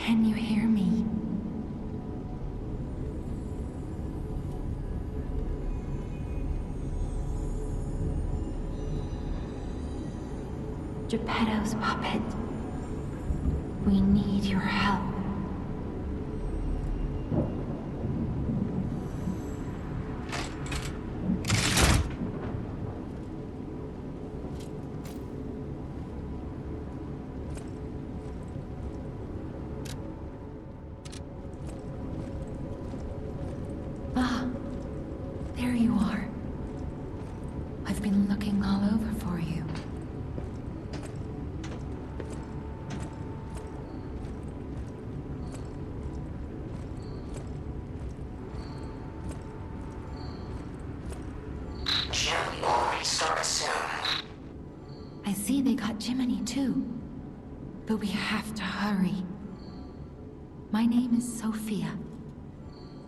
Can you hear me? Geppetto's puppet, we need your help. Ah, there you are. I've been looking all over for you. I see they got Jiminy too, but we have to hurry. My name is Sophia.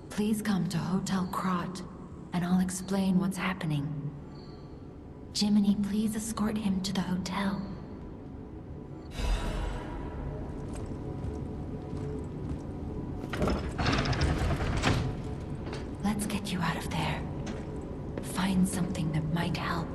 Please come to Hotel Krot, and I'll explain what's happening. Jiminy, please escort him to the hotel. Let's get you out of there. Find something that might help.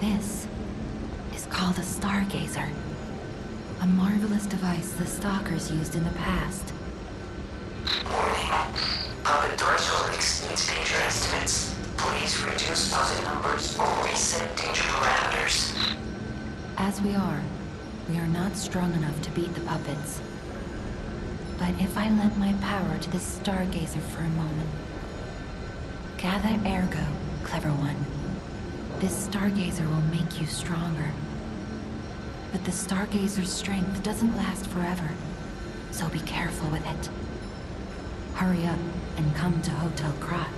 This is called a stargazer, a marvelous device the stalkers used in the past. to reduce positive numbers or reset danger parameters. As we are not strong enough to beat the puppets. But if I lend my power to this stargazer for a moment. Gather ergo, clever one. This stargazer will make you stronger. But the stargazer's strength doesn't last forever, so be careful with it. Hurry up and come to Hotel Krat.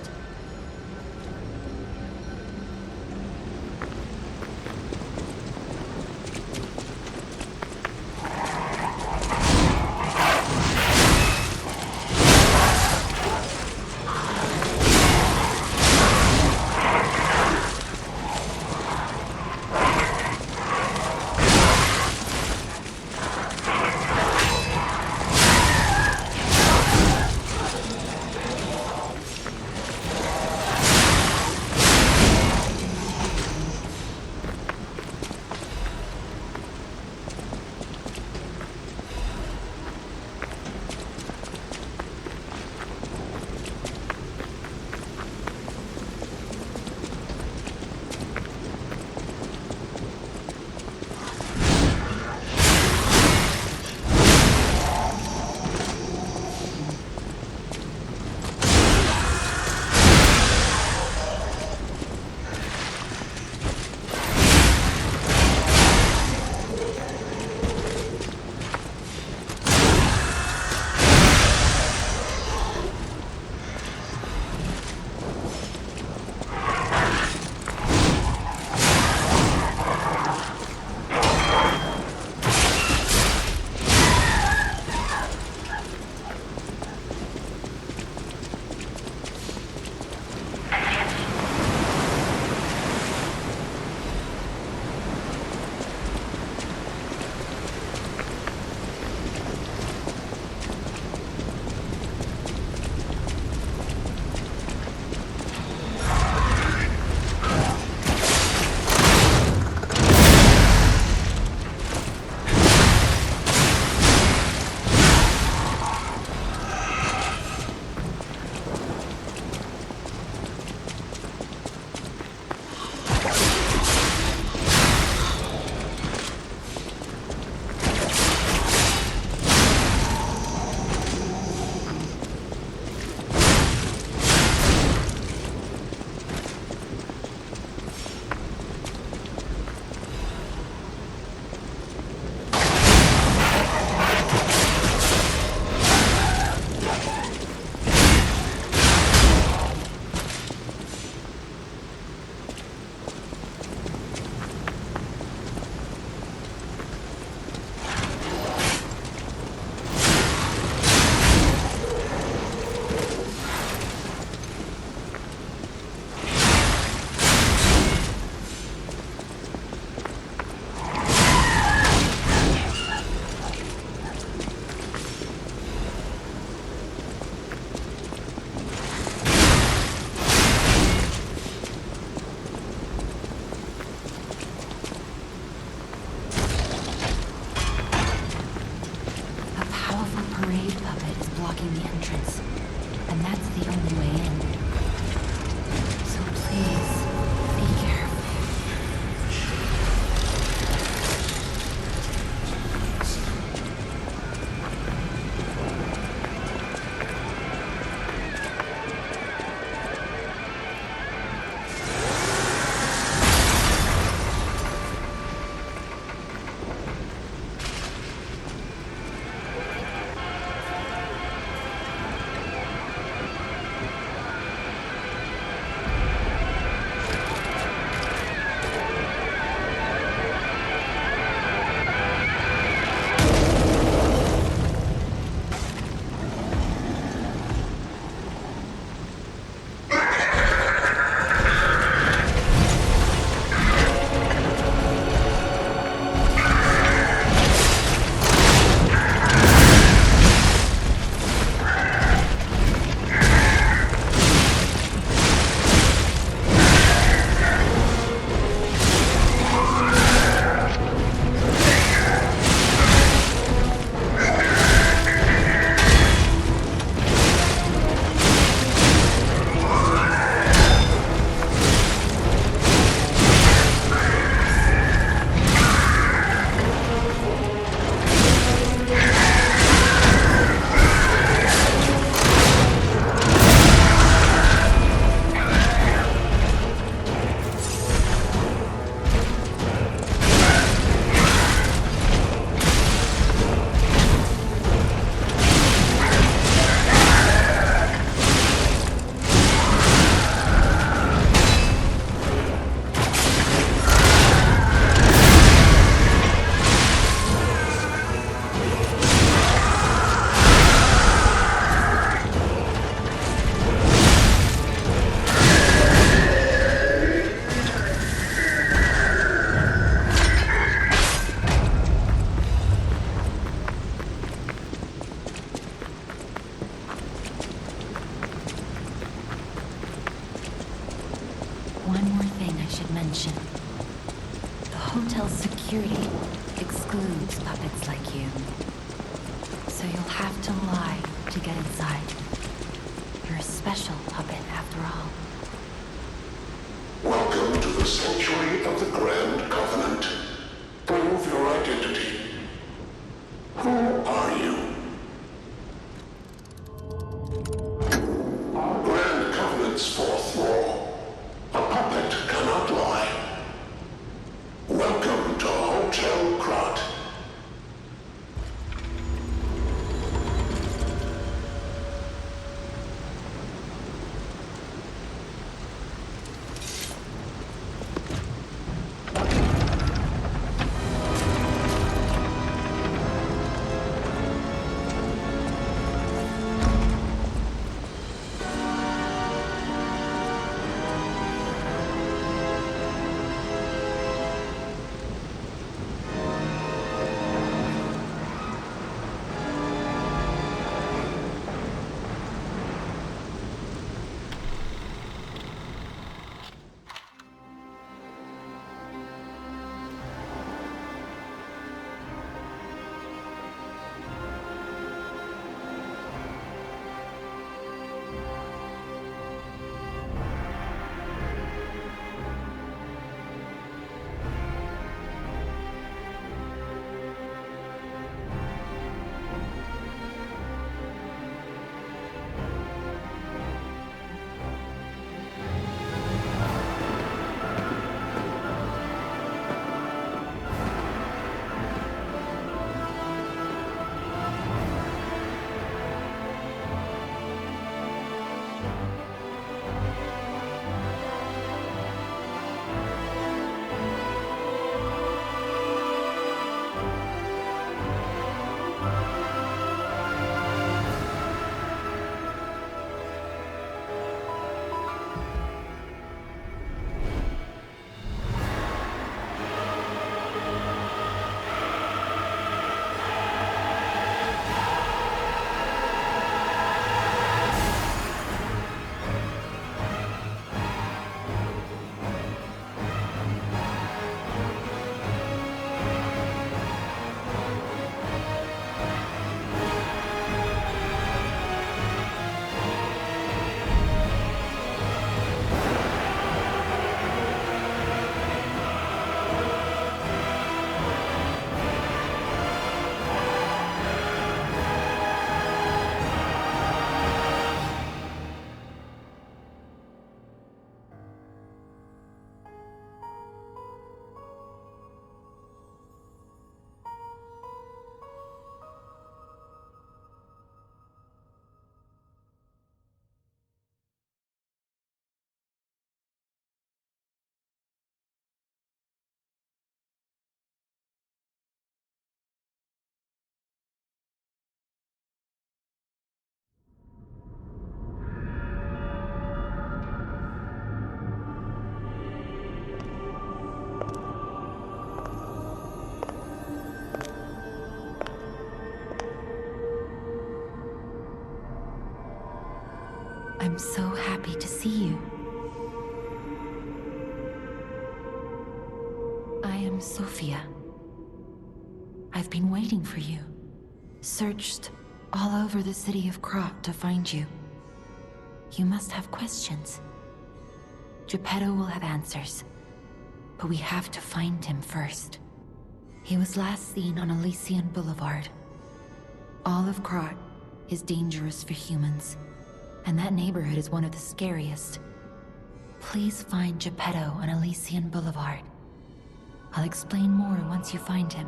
attention. The hotel's security excludes puppets like you. So you'll have to lie to get inside. You're a special puppet after all. Welcome to the Sanctuary of the Grand Covenant. Prove your identity. Who are you? Grand Covenant's fourth law. A puppet cannot lie. Welcome to Hotel Krat. I'm so happy to see you. I am Sophia. I've been waiting for you. Searched all over the city of Krat to find you. You must have questions. Geppetto will have answers, but we have to find him first. He was last seen on Elysian Boulevard. All of Krat is dangerous for humans, and that neighborhood is one of the scariest. Please find Geppetto on Elysian Boulevard. I'll explain more once you find him.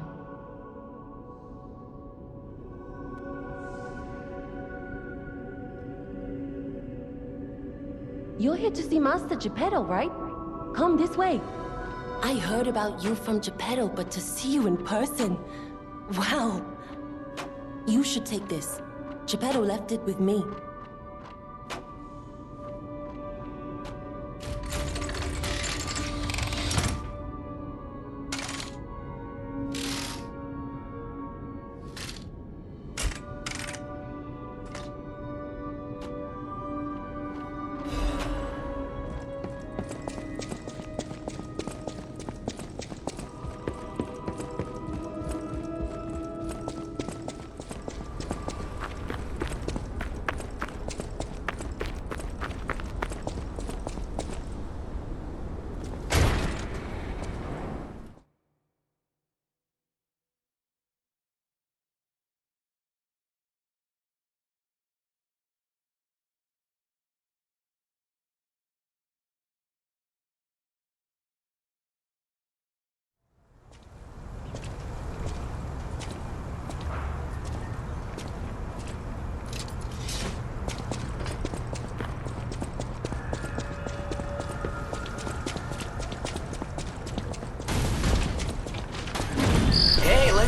You're here to see Master Geppetto, right? Come this way. I heard about you from Geppetto, but to see you in person... Wow! You should take this. Geppetto left it with me.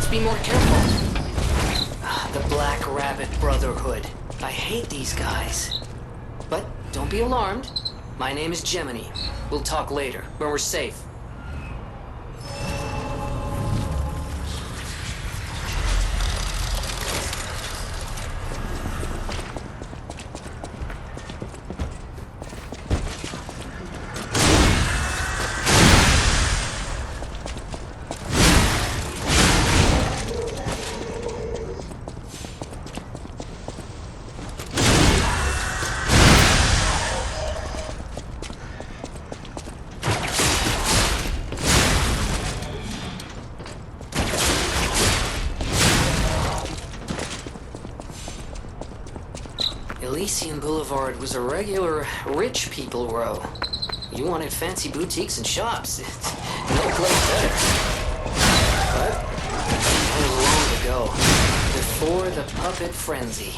Just be more careful. The Black Rabbit Brotherhood. I hate these guys. But don't be alarmed. My name is Gemini. We'll talk later, when we're safe. Elysian Boulevard was a regular rich people row. You wanted fancy boutiques and shops. No place better. But that was long ago, before the puppet frenzy.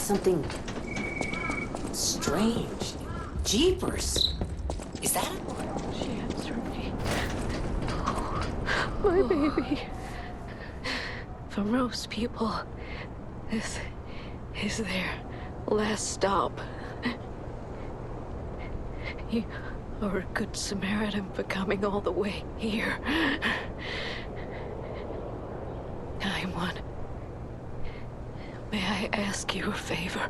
something strange. Jeepers. Is that it? She answered me. Oh, my baby. For most people, this is their last stop. You are a good Samaritan for coming all the way here. I'm one. May I ask you a favor?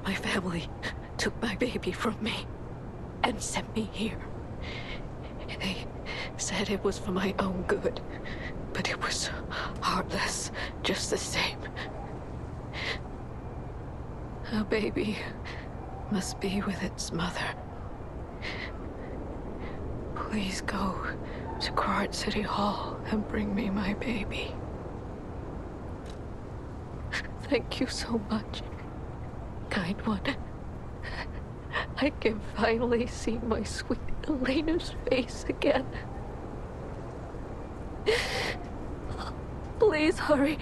My family took my baby from me and sent me here. They said it was for my own good, but it was heartless just the same. A baby must be with its mother. Please go to Krat City Hall and bring me my baby. Thank you so much, kind one. I can finally see my sweet Elena's face again. Please hurry.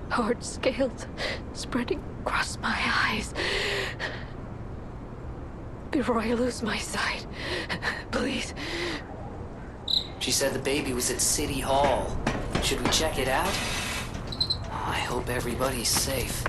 Hard scales spreading across my eyes. Before I lose my sight, please. She said the baby was at City Hall. Should we check it out? I hope everybody's safe.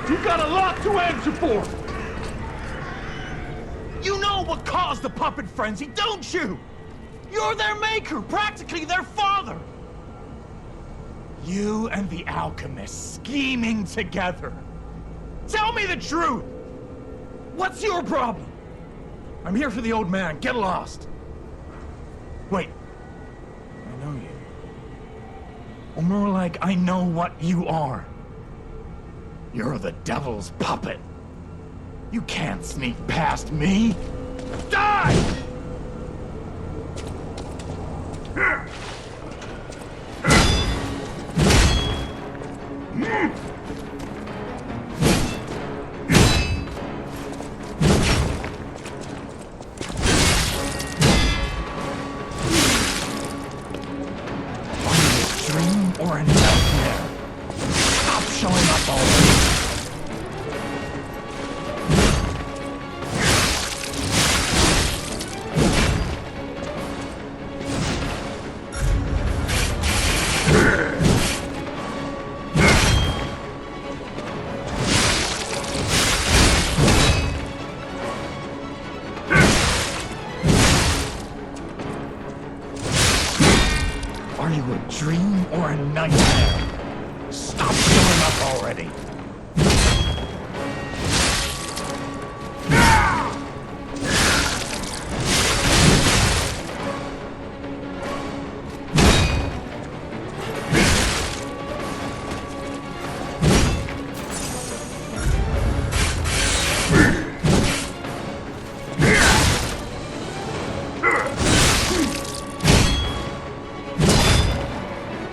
You got a lot to answer for! You know what caused the puppet frenzy, don't you? You're their maker, practically their father! You and the alchemist scheming together. Tell me the truth! What's your problem? I'm here for the old man, get lost. Wait, I know you. Or more like, I know what you are. You're the devil's puppet. You can't sneak past me. Die! Dream or a nightmare? Stop showing up already. Are you a dream or a nightmare? Stop showing up already.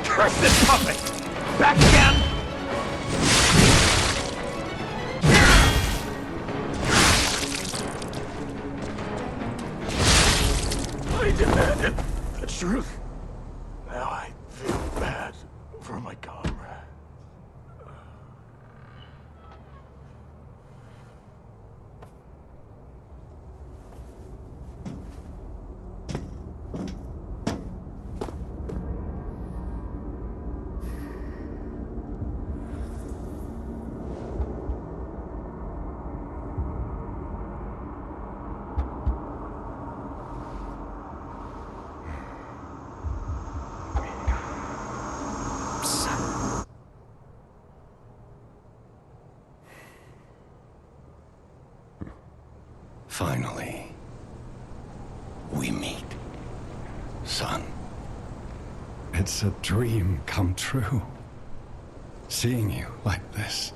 Curse this puppet! Back again! demanded the truth. Now I feel bad for my comrade. Finally, we meet, son. It's a dream come true. Seeing you like this.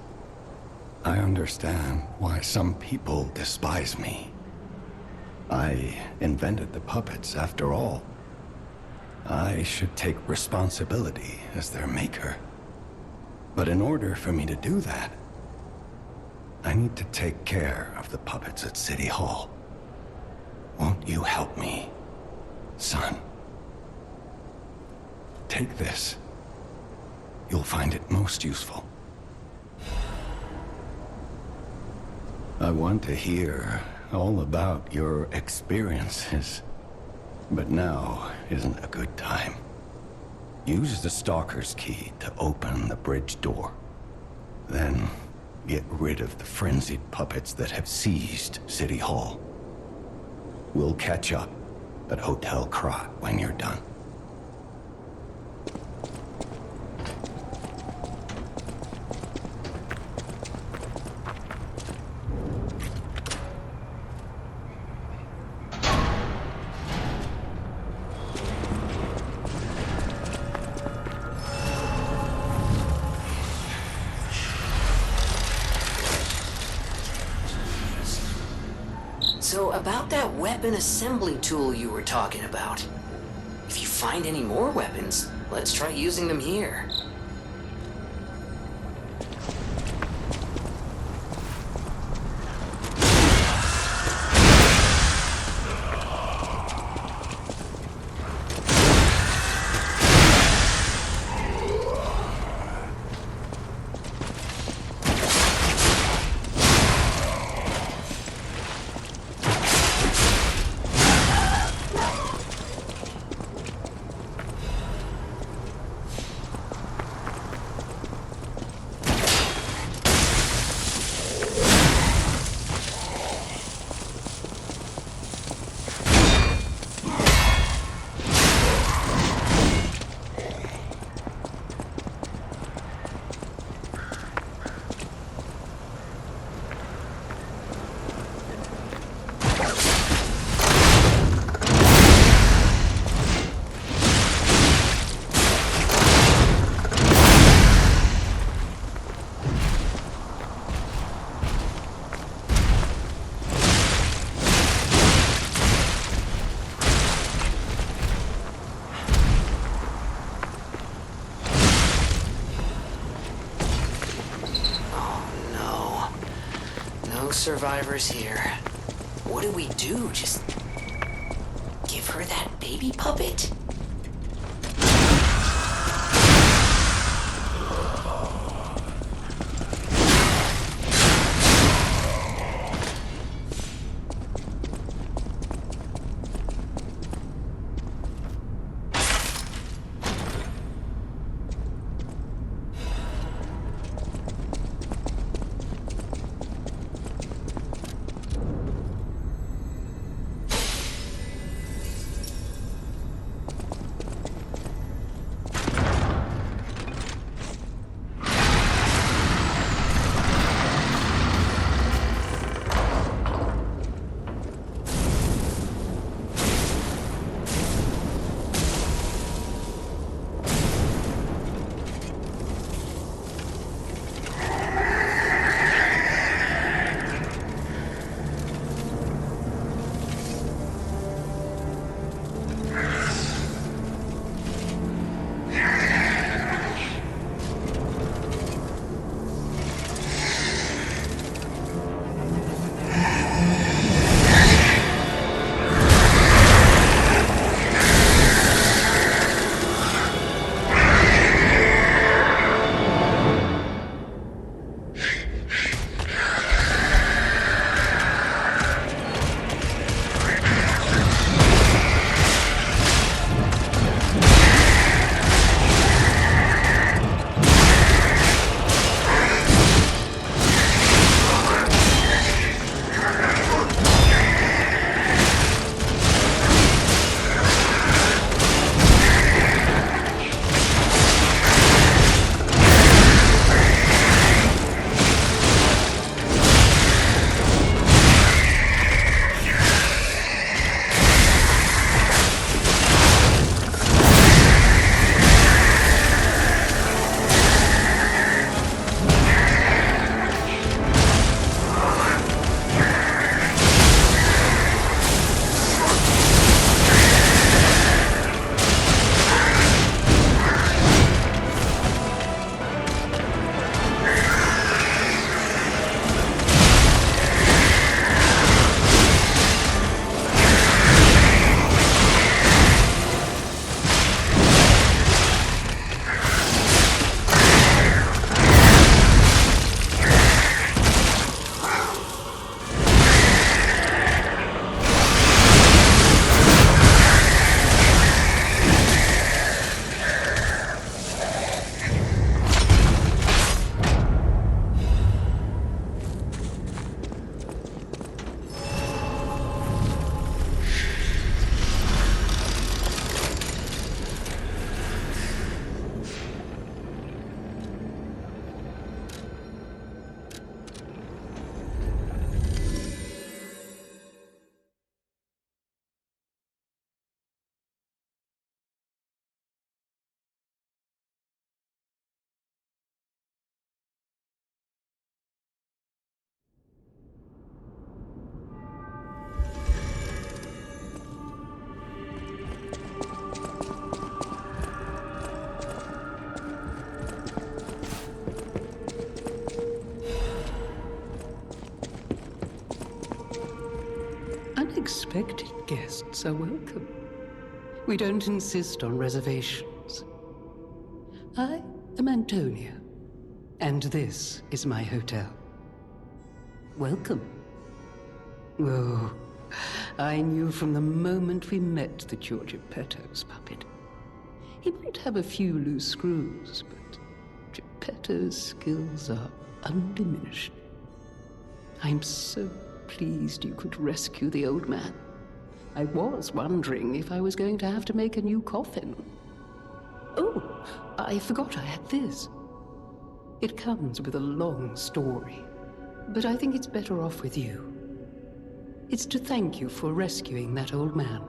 I understand why some people despise me. I invented the puppets, after all. I should take responsibility as their maker. But in order for me to do that, I need to take care of the puppets at City Hall. Won't you help me, son? Take this. You'll find it most useful. I want to hear all about your experiences, but now isn't a good time. Use the Stalker's key to open the bridge door. Then get rid of the frenzied puppets that have seized City Hall. We'll catch up at Hotel Krat when you're done. So, about that weapon assembly tool you were talking about. If you find any more weapons, let's try using them here. Survivors here. What do we do? Just give her that baby puppet? Unexpected guests are welcome. We don't insist on reservations. I am Antonia, and this is my hotel. Welcome. Oh, I knew from the moment we met that you're Geppetto's puppet. He might have a few loose screws, but Geppetto's skills are undiminished. I'm so pleased you could rescue the old man. I was wondering if I was going to have to make a new coffin. Oh, I forgot I had this. It comes with a long story, but I think it's better off with you. It's to thank you for rescuing that old man.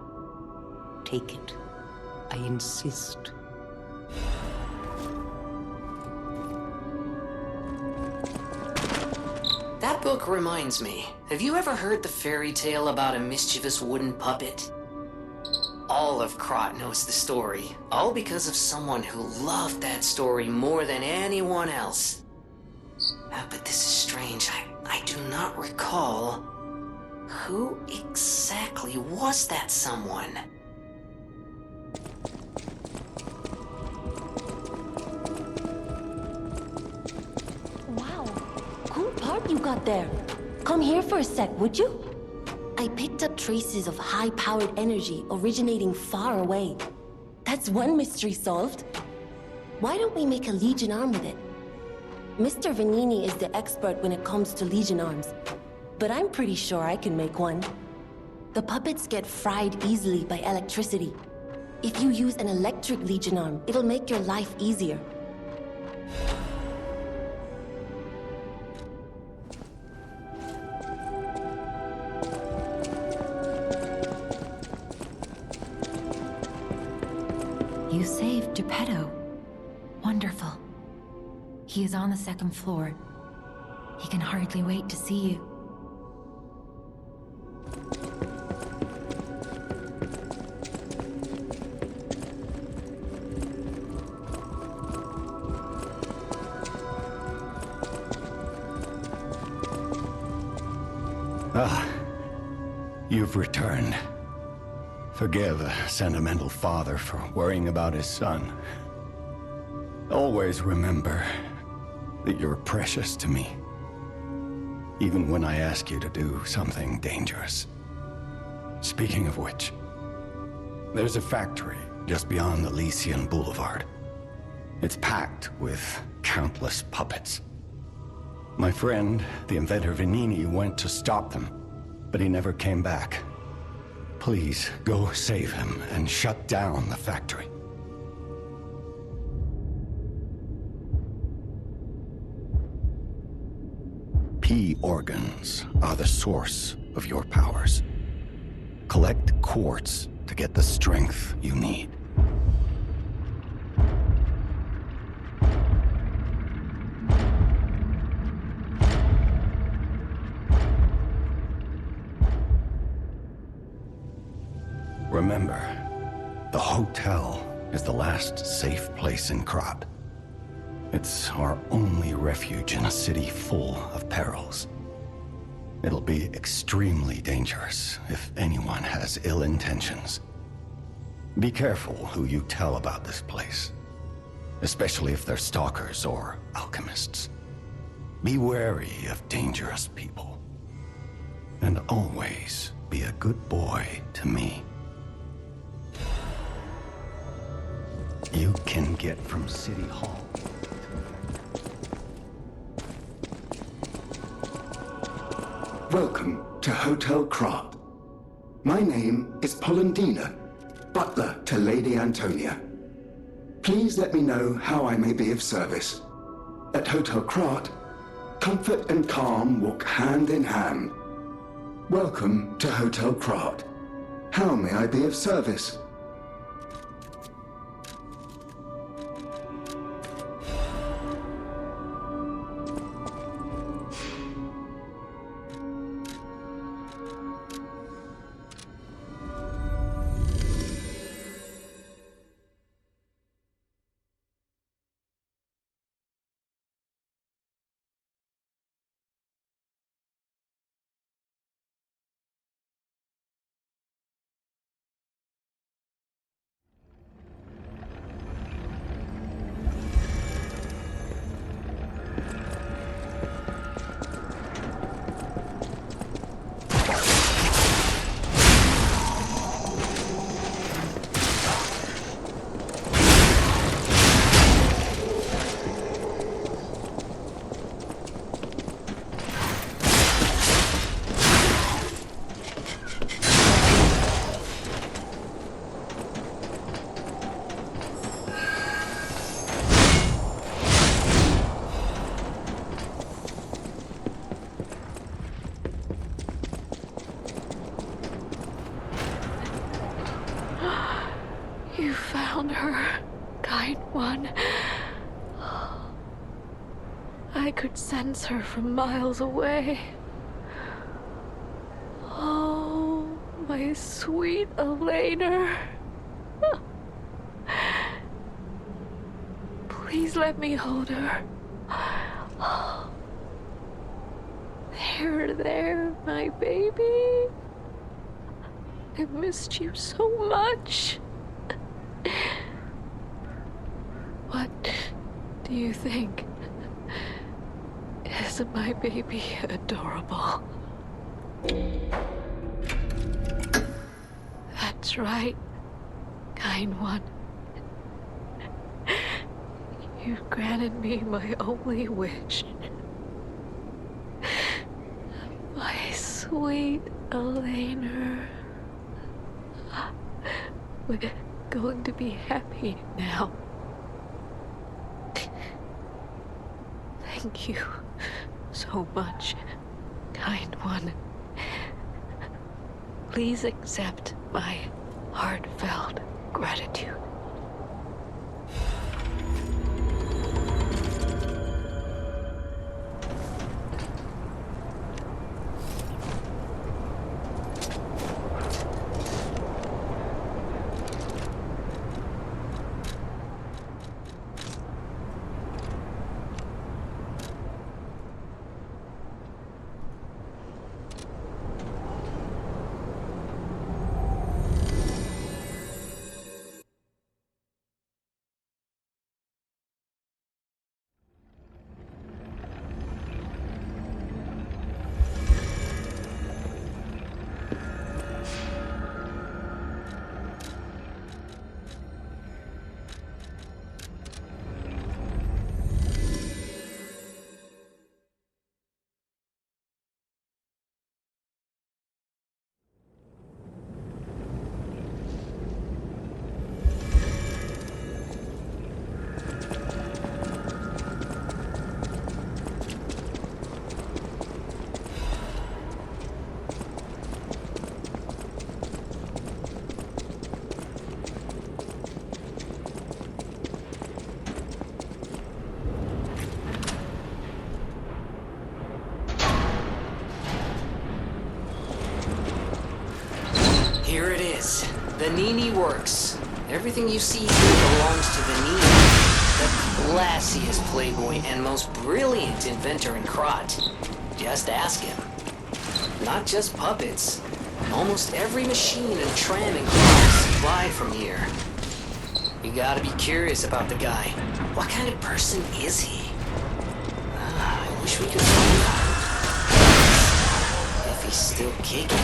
Take it. I insist. That book reminds me. Have you ever heard the fairy tale about a mischievous wooden puppet? All of Krot knows the story, all because of someone who loved that story more than anyone else. But this is strange. I do not recall. Who exactly was that someone? Wow, cool part you got there. Come here for a sec, would you? I picked up traces of high-powered energy originating far away. That's one mystery solved. Why don't we make a Legion arm with it? Mr. Vanini is the expert when it comes to Legion arms, but I'm pretty sure I can make one. The puppets get fried easily by electricity. If you use an electric Legion arm, it'll make your life easier. You saved Geppetto. Wonderful. He is on the second floor. He can hardly wait to see you. Ah, you've returned. Forgive a sentimental father for worrying about his son. Always remember that you're precious to me, even when I ask you to do something dangerous. Speaking of which, there's a factory just beyond Elysian Boulevard. It's packed with countless puppets. My friend, the inventor Vanini, went to stop them, but he never came back. Please, go save him and shut down the factory. P organs are the source of your powers. Collect quartz to get the strength you need. Remember, the hotel is the last safe place in Krot. It's our only refuge in a city full of perils. It'll be extremely dangerous if anyone has ill intentions. Be careful who you tell about this place, especially if they're stalkers or alchemists. Be wary of dangerous people. And always be a good boy to me. You can get from City Hall. Welcome to Hotel Krot. My name is Polendina, butler to Lady Antonia. Please let me know how I may be of service. At Hotel Krot, comfort and calm walk hand in hand. Welcome to Hotel Krot. How may I be of service? You found her, kind one. I could sense her from miles away. Oh, my sweet Elena. Please let me hold her. There, my baby. I missed you so much. What do you think? Isn't my baby adorable? That's right, kind one. You granted me my only wish. My sweet Elena. We're going to be happy now. Thank you so much, kind one. Please accept my heartfelt gratitude. Here it is. The Nini works. Everything you see here belongs to the Nini, the classiest playboy and most brilliant inventor in Krat. Just ask him. Not just puppets. Almost every machine and tram in Krat is supplied from here. You gotta be curious about the guy. What kind of person is he? I wish we could find out. If he's still kicking.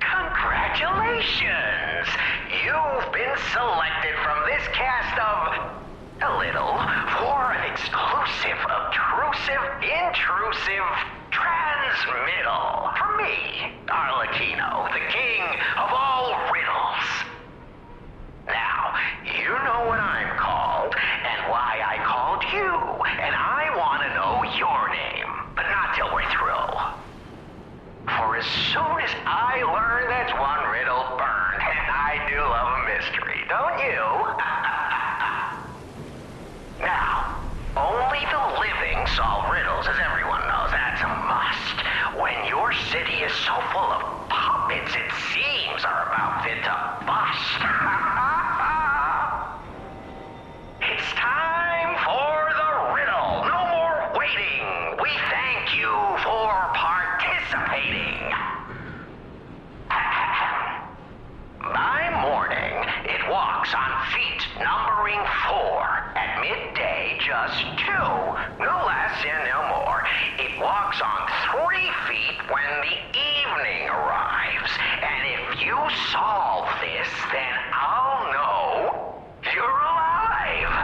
Congratulations! You've been selected from this cast of... a little... for an exclusive, obtrusive, intrusive transmittal. For me, Arlecchino, the king of all riddles. Now, you know what I'm called, and why I called you, and I want to know your name, but not till we're through. For as soon as I learn that's one riddle burned, and I do love a mystery, don't you? Now, only the living solve riddles, as everyone knows. That's a must. When you're anticipating. By morning, it walks on feet numbering 4. At midday, just 2. No less and no more. It walks on 3 feet when the evening arrives. And if you solve this, then I'll know you're alive.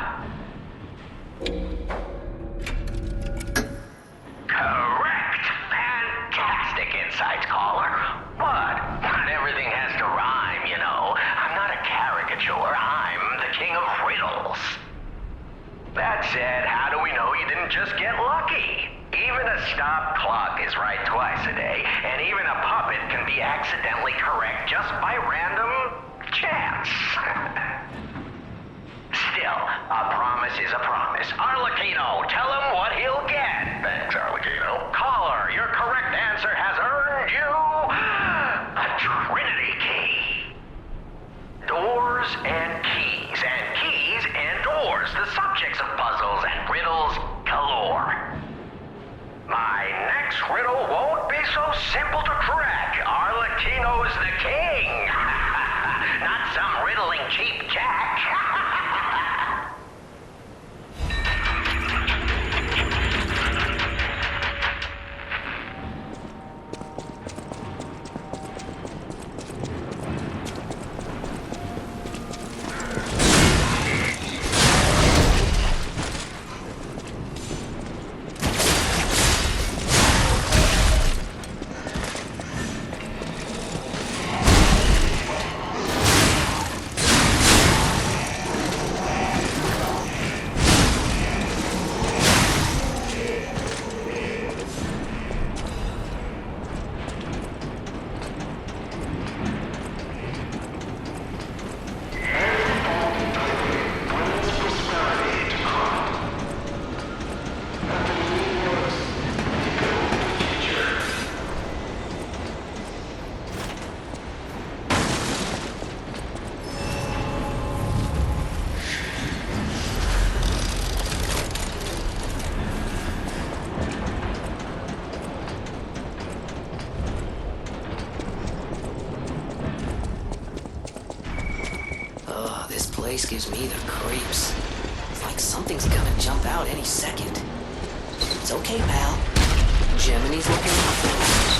Correct. Fantastic insights, caller. What? Not everything has to rhyme, you know. I'm not a caricature. I'm the king of riddles. That said, how do we know you didn't just get lucky? Even a stopped clock is right twice a day, and even a puppet can be accidentally correct just by random chance. Still, a promise is a promise. Arlecchino, tell him what he'll get. Thanks, Arlecchino. Caller, your correct answer has earned you a Trinity key. Doors and keys and doors, the subjects of puzzles and riddles galore. My next riddle won't be so simple to crack. Arlecchino's the king. Not some riddling cheap jack. Place gives me the creeps. It's like something's gonna jump out any second. It's okay, pal. Gemini's looking out for us.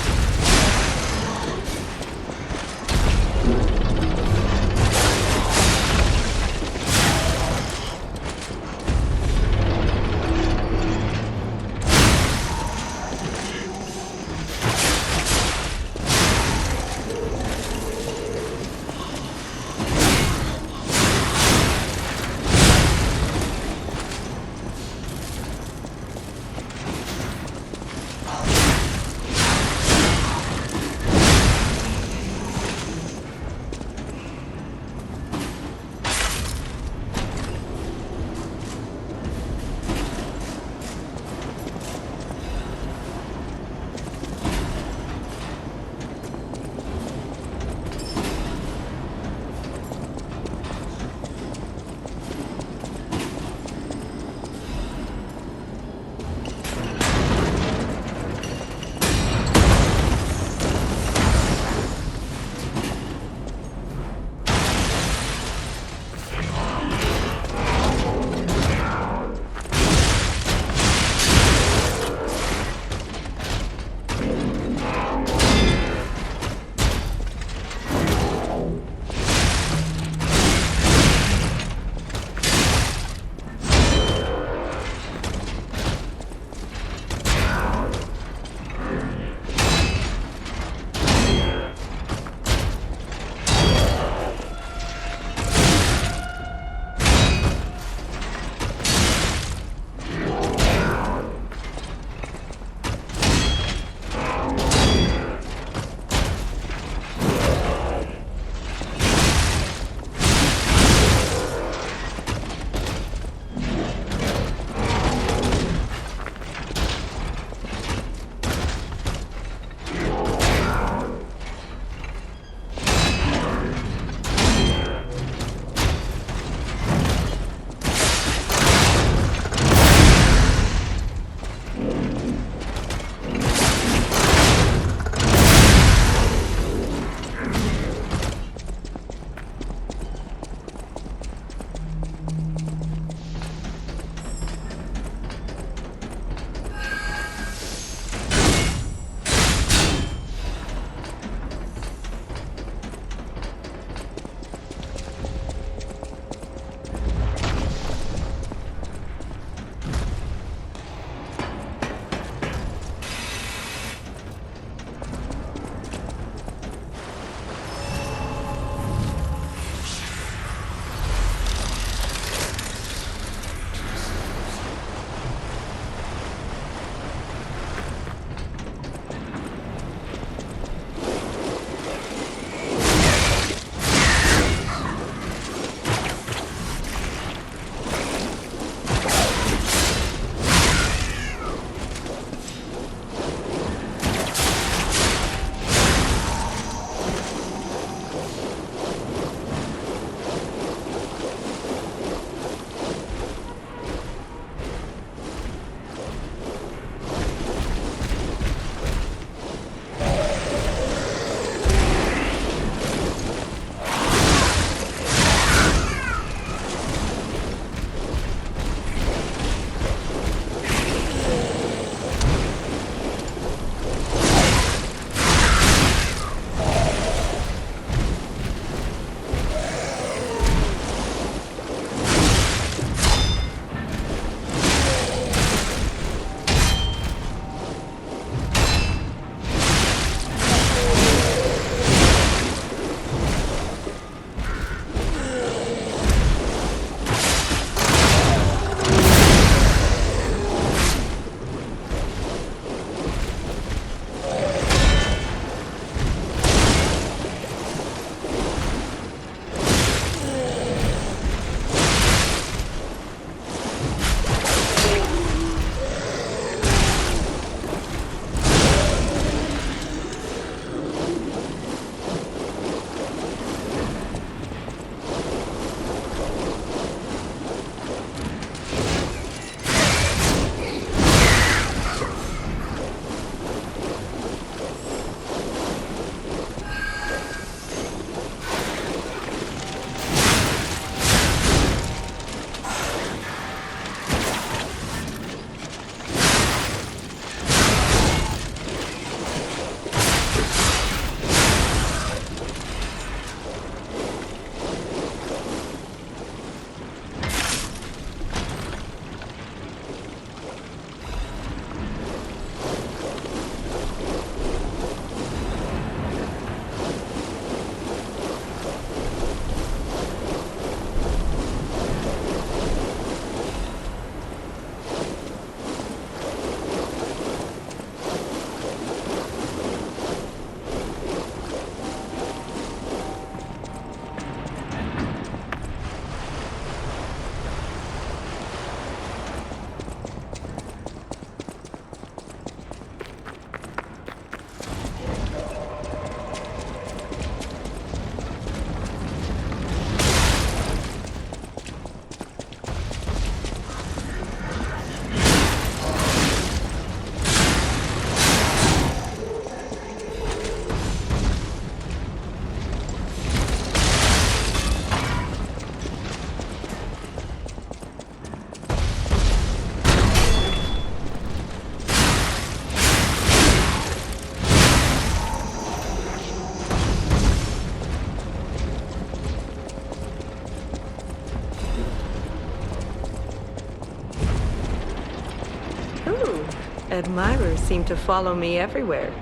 Admirers seem to follow me everywhere.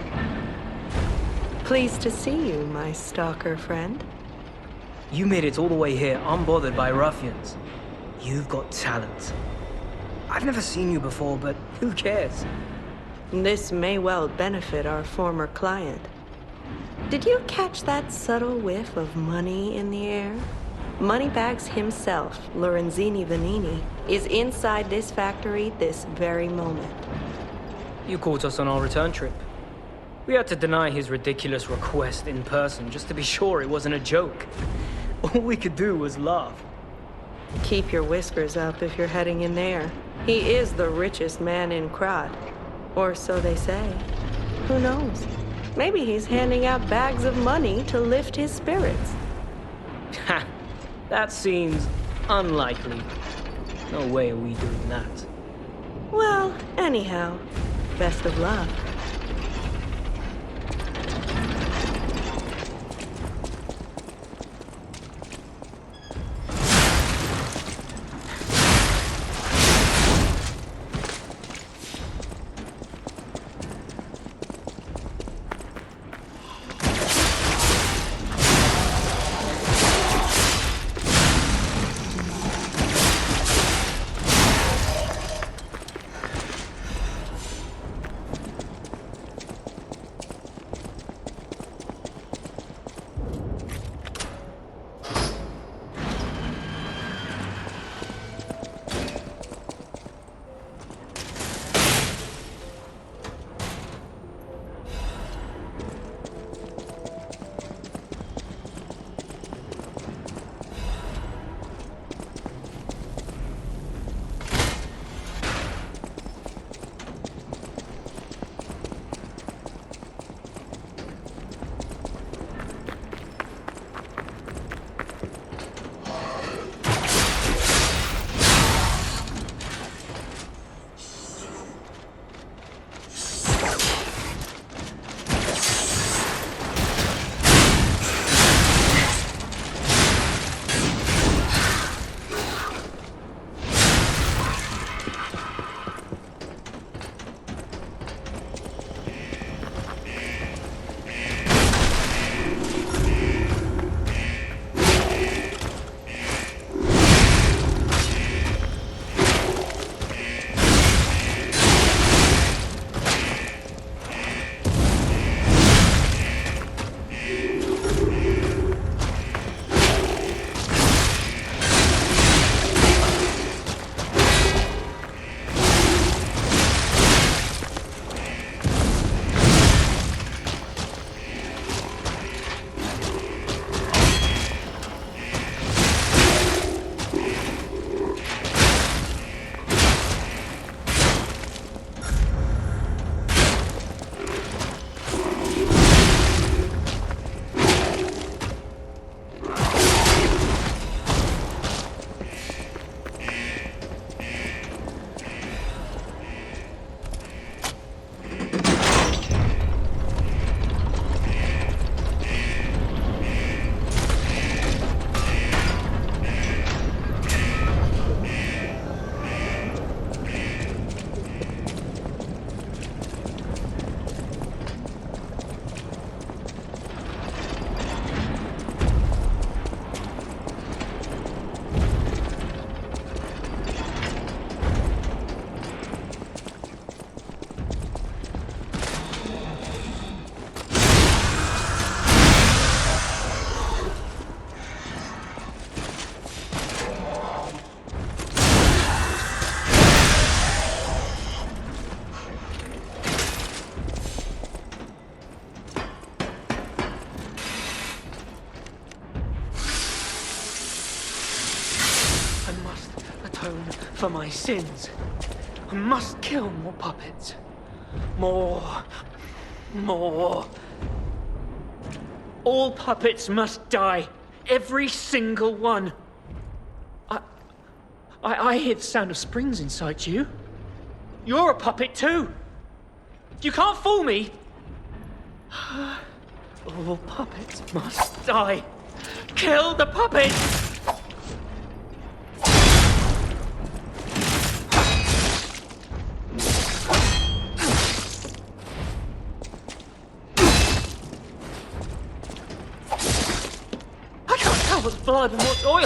Pleased to see you, my stalker friend. You made it all the way here unbothered by ruffians. You've got talent. I've never seen you before, but who cares? This may well benefit our former client. Did you catch that subtle whiff of money in the air? Moneybags himself, Lorenzini Vanini, is inside this factory this very moment. You caught us on our return trip. We had to deny his ridiculous request in person just to be sure it wasn't a joke. All we could do was laugh. Keep your whiskers up if you're heading in there. He is the richest man in Krat. Or so they say. Who knows? Maybe he's handing out bags of money to lift his spirits. Ha! That seems unlikely. No way are we doing that. Well, anyhow, best of luck. For my sins. I must kill more puppets. More. All puppets must die. Every single one. I hear the sound of springs inside you. You're a puppet too. You can't fool me. All puppets must die. Kill the puppets! What's blood and what's oil?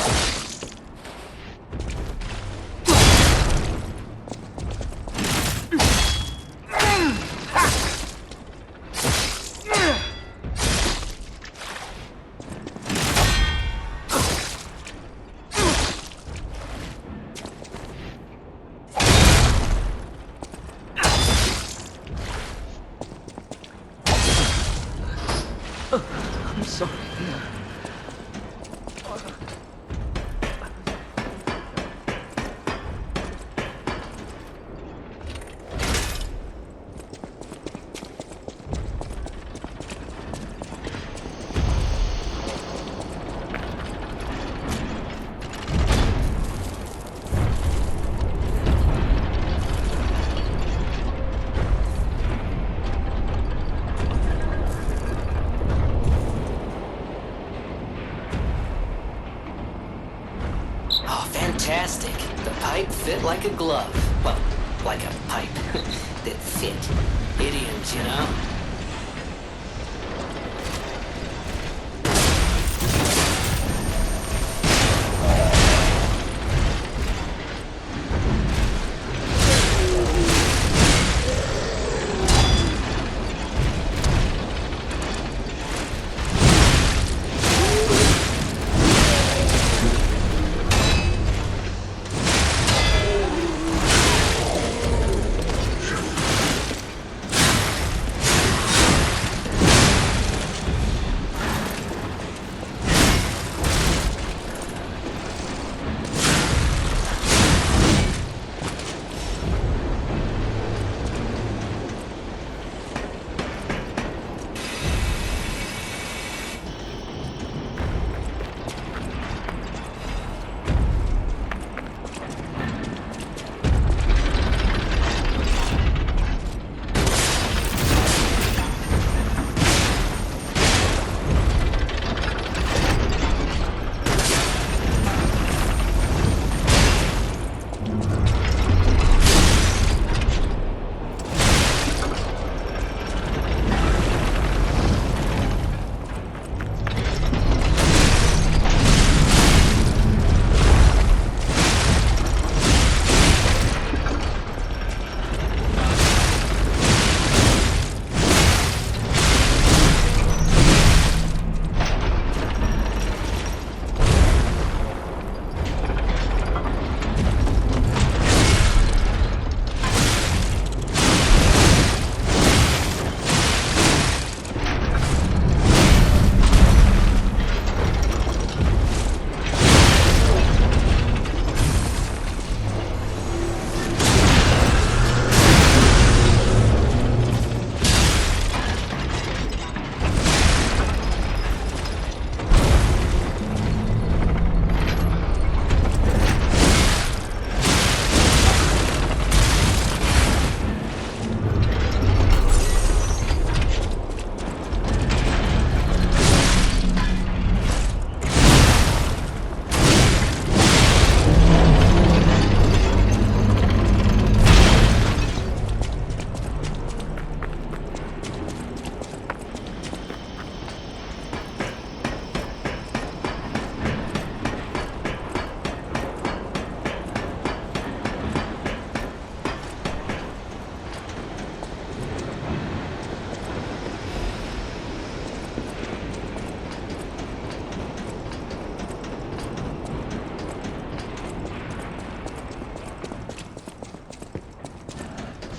I'm sorry. Fantastic. The pipe fit like a glove. Well, like a pipe that fit. Idioms, you know?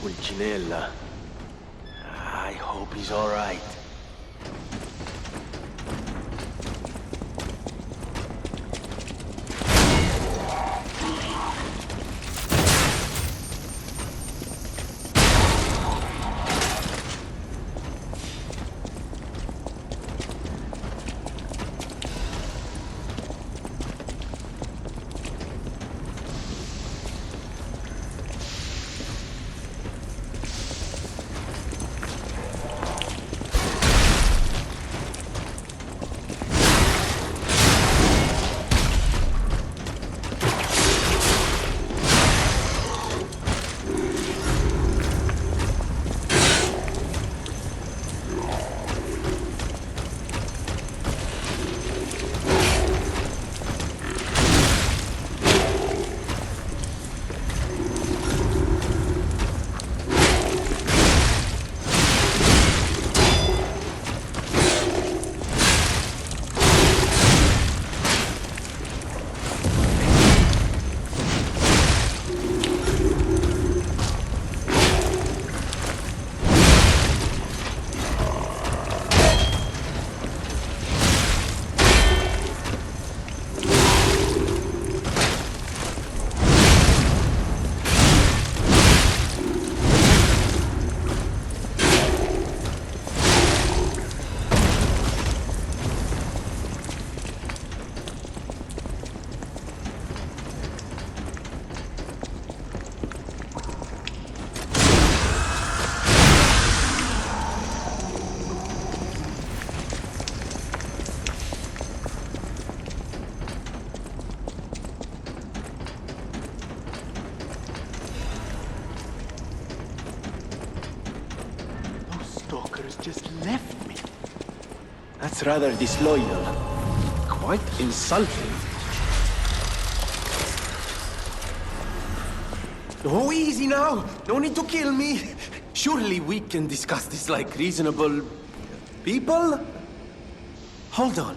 Pulcinella. I hope he's all right. just left me. That's rather disloyal. Quite insulting. Oh, easy now. No need to kill me. Surely we can discuss this like reasonable people? Hold on.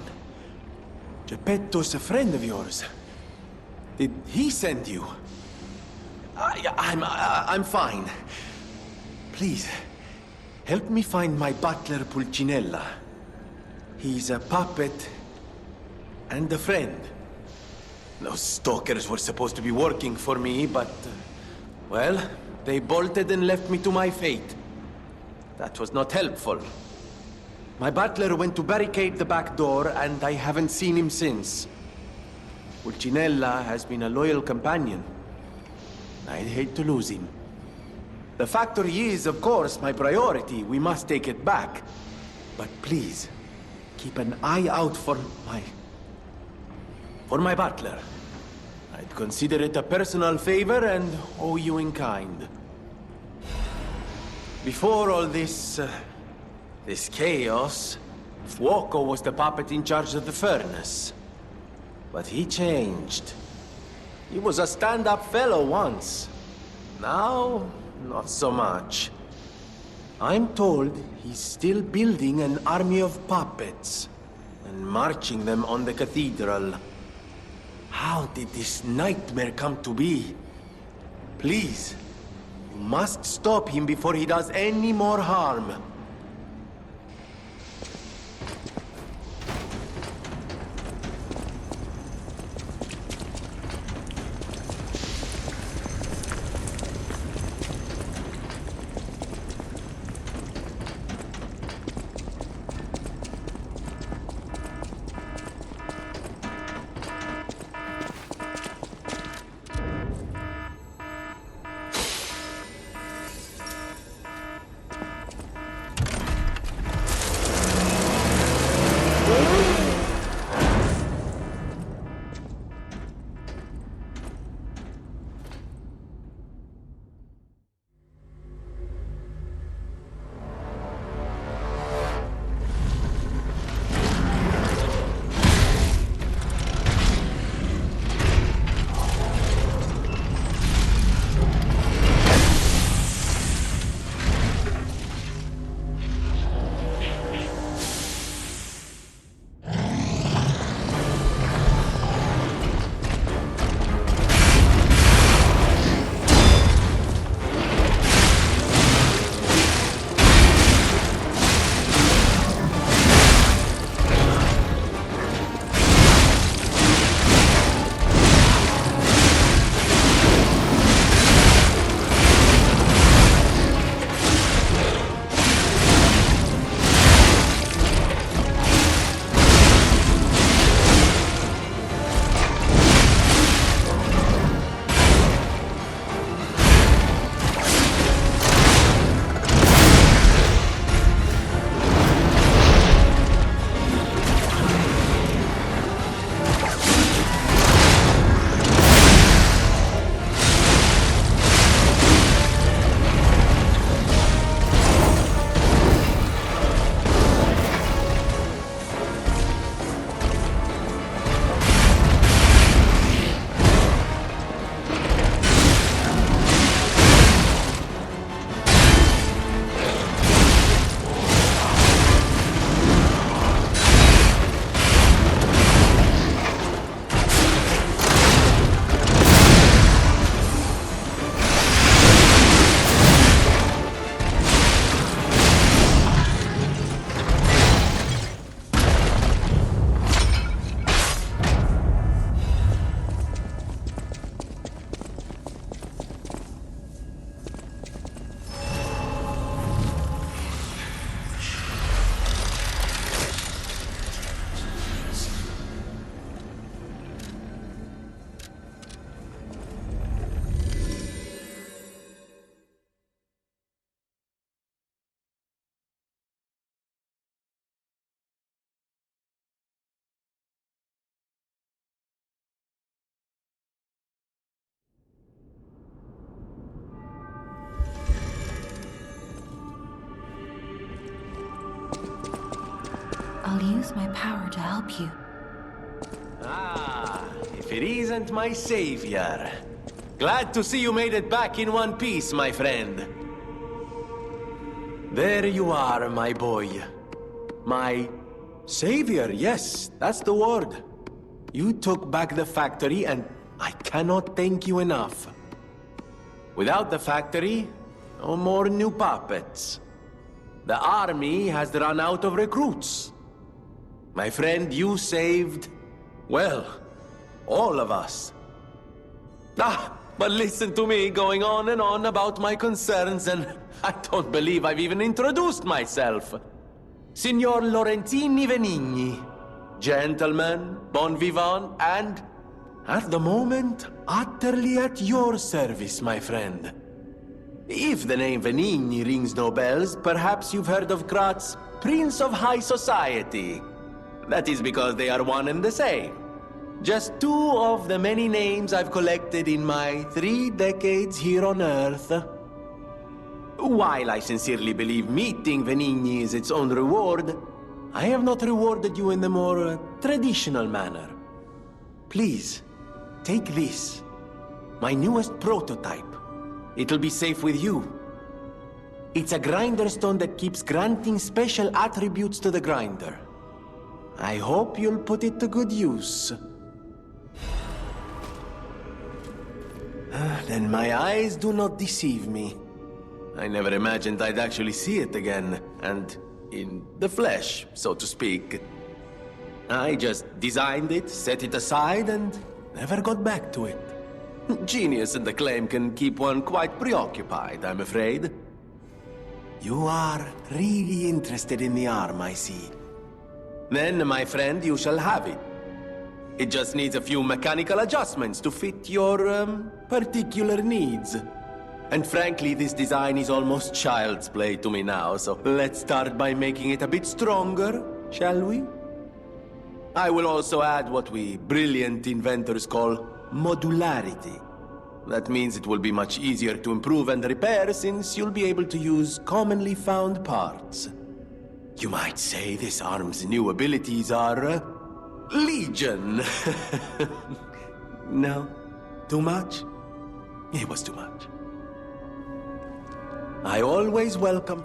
Geppetto's a friend of yours. Did he send you? I'm fine. Please, help me find my butler Pulcinella. He's a puppet and a friend. Those stalkers were supposed to be working for me, but... well, they bolted and left me to my fate. That was not helpful. My butler went to barricade the back door, and I haven't seen him since. Pulcinella has been a loyal companion. I'd hate to lose him. The factory is, of course, my priority. We must take it back. But please, keep an eye out for my butler. I'd consider it a personal favor and owe you in kind. Before all this chaos, Fuoco was the puppet in charge of the furnace. But he changed. He was a stand-up fellow once. Now, not so much. I'm told he's still building an army of puppets and marching them on the cathedral. How did this nightmare come to be? Please, you must stop him before he does any more harm. I'll use my power to help you. Ah, if it isn't my savior. Glad to see you made it back in one piece, my friend. There you are, my boy. My savior, yes, that's the word. You took back the factory, and I cannot thank you enough. Without the factory, no more new puppets. The army has run out of recruits. My friend, you saved, well, all of us. But listen to me going on and on about my concerns, and I don't believe I've even introduced myself. Signor Lorenzini Venigni. Gentleman, bon vivant, and, at the moment, utterly at your service, my friend. If the name Venigni rings no bells, perhaps you've heard of Krat's Prince of High Society. That is because they are one and the same. Just two of the many names I've collected in my 3 decades here on Earth. While I sincerely believe meeting Venigni is its own reward, I have not rewarded you in the more traditional manner. Please, take this. My newest prototype. It'll be safe with you. It's a grinder stone that keeps granting special attributes to the grinder. I hope you'll put it to good use. Then my eyes do not deceive me. I never imagined I'd actually see it again, and in the flesh, so to speak. I just designed it, set it aside, and never got back to it. Genius and acclaim can keep one quite preoccupied, I'm afraid. You are really interested in the arm, I see. Then, my friend, you shall have it. It just needs a few mechanical adjustments to fit your, particular needs. And frankly, this design is almost child's play to me now, so let's start by making it a bit stronger, shall we? I will also add what we brilliant inventors call modularity. That means it will be much easier to improve and repair since you'll be able to use commonly found parts. You might say this arm's new abilities are, legion. No? Too much? It was too much. I always welcome...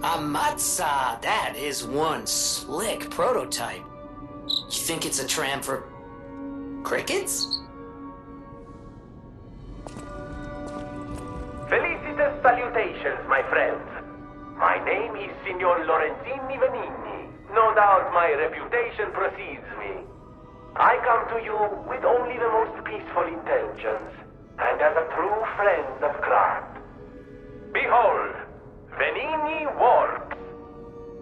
Amatsa! That is one slick prototype. You think it's a tram for... crickets? Felicitous salutations, my friends. My name is Signor Lorenzini Venigni. No doubt my reputation precedes me. I come to you with only the most peaceful intentions, and as a true friend of Krat. Behold, Venigni Works,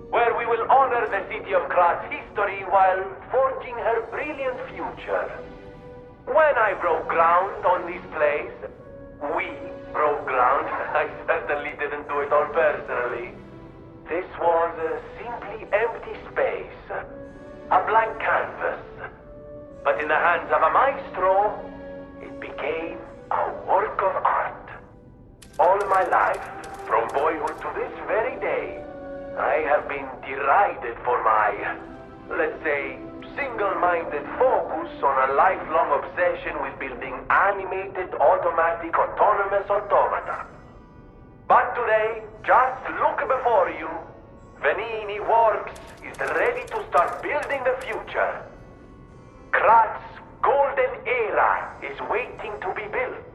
where we will honor the city of Krat's history while forging her brilliant future. When I broke ground on this place, we broke ground. I certainly didn't do it all personally. This was a simply empty space, a blank canvas. But in the hands of a maestro, it became a work of art. All my life, from boyhood to this very day, I have been derided for my, let's say, single-minded focus on a lifelong obsession with building animated, automatic, autonomous automata. But today, just look before you. Venigni Works is ready to start building the future. Krat's golden era is waiting to be built.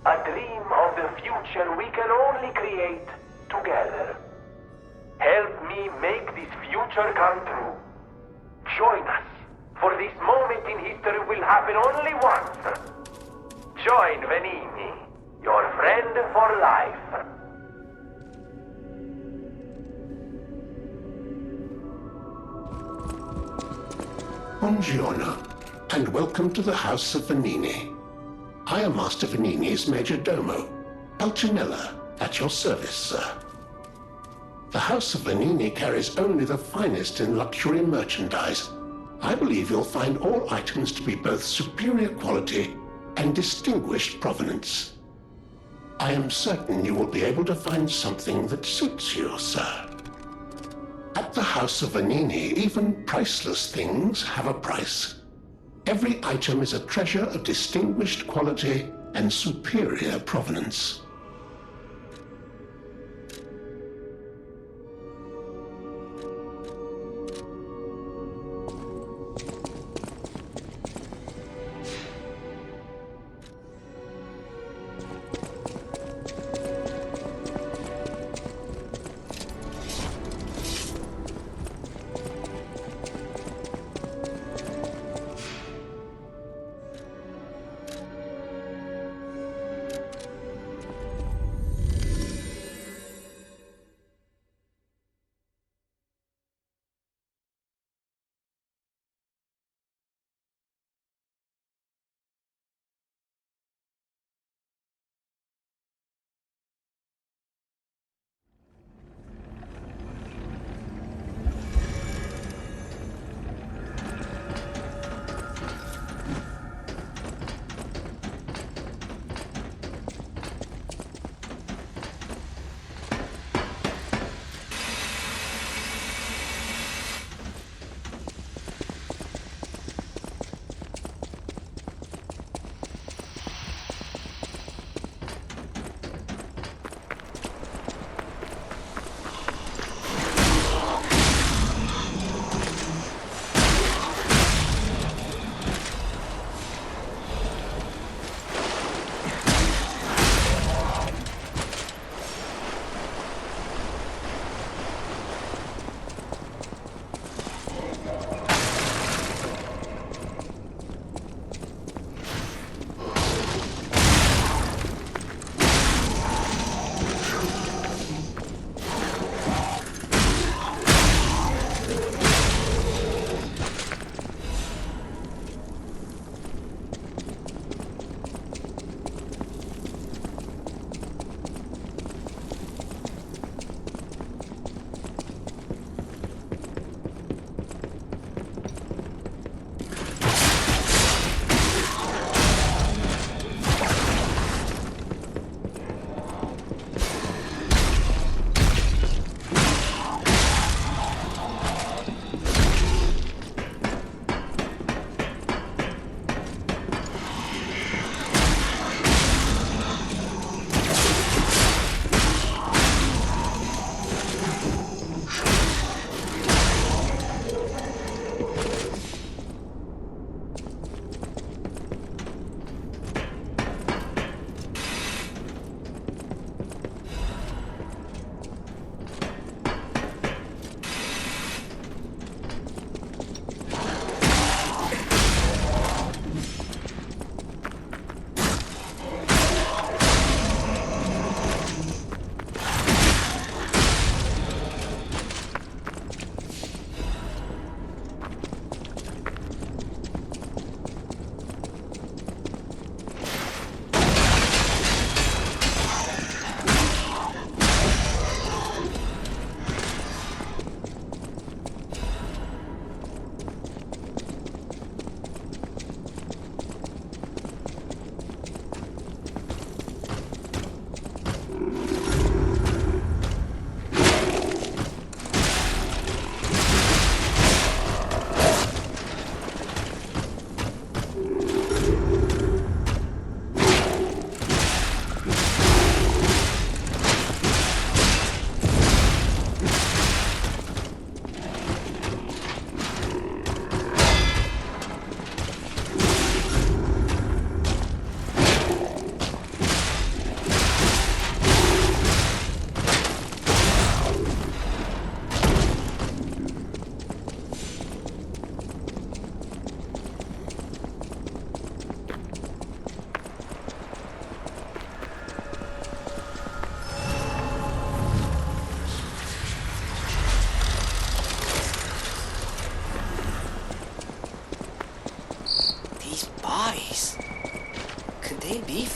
A dream of the future we can only create together. Help me make this future come true. Join us, for this moment in history will happen only once. Join Venigni, your friend for life. Buongiorno, and welcome to the House of Venigni. I am Master Venigni's Major Domo, Pulcinella, at your service, sir. The House of Venigni carries only the finest in luxury merchandise. I believe you'll find all items to be both superior quality and distinguished provenance. I am certain you will be able to find something that suits you, sir. At the House of Vanini, even priceless things have a price. Every item is a treasure of distinguished quality and superior provenance.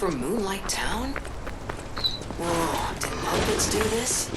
from Moonlight Town? Whoa, did Muppets do this?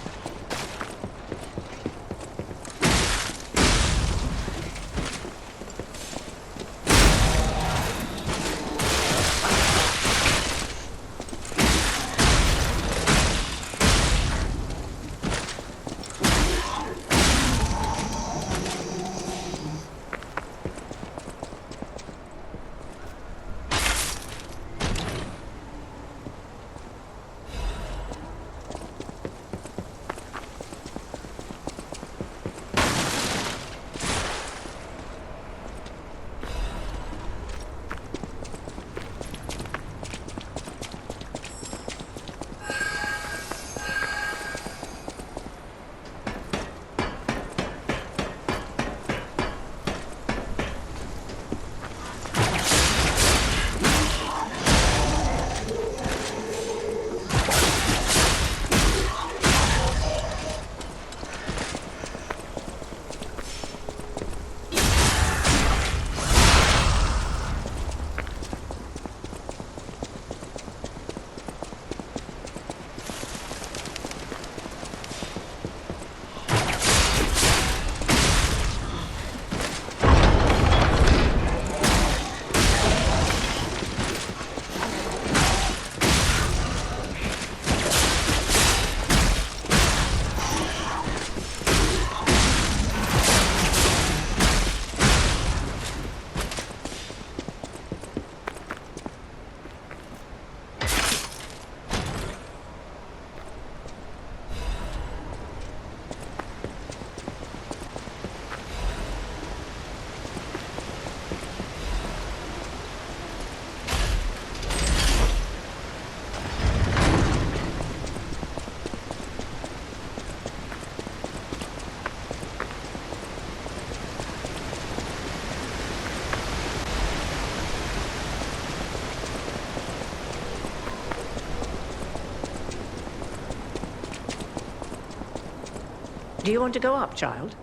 Do you want to go up, child?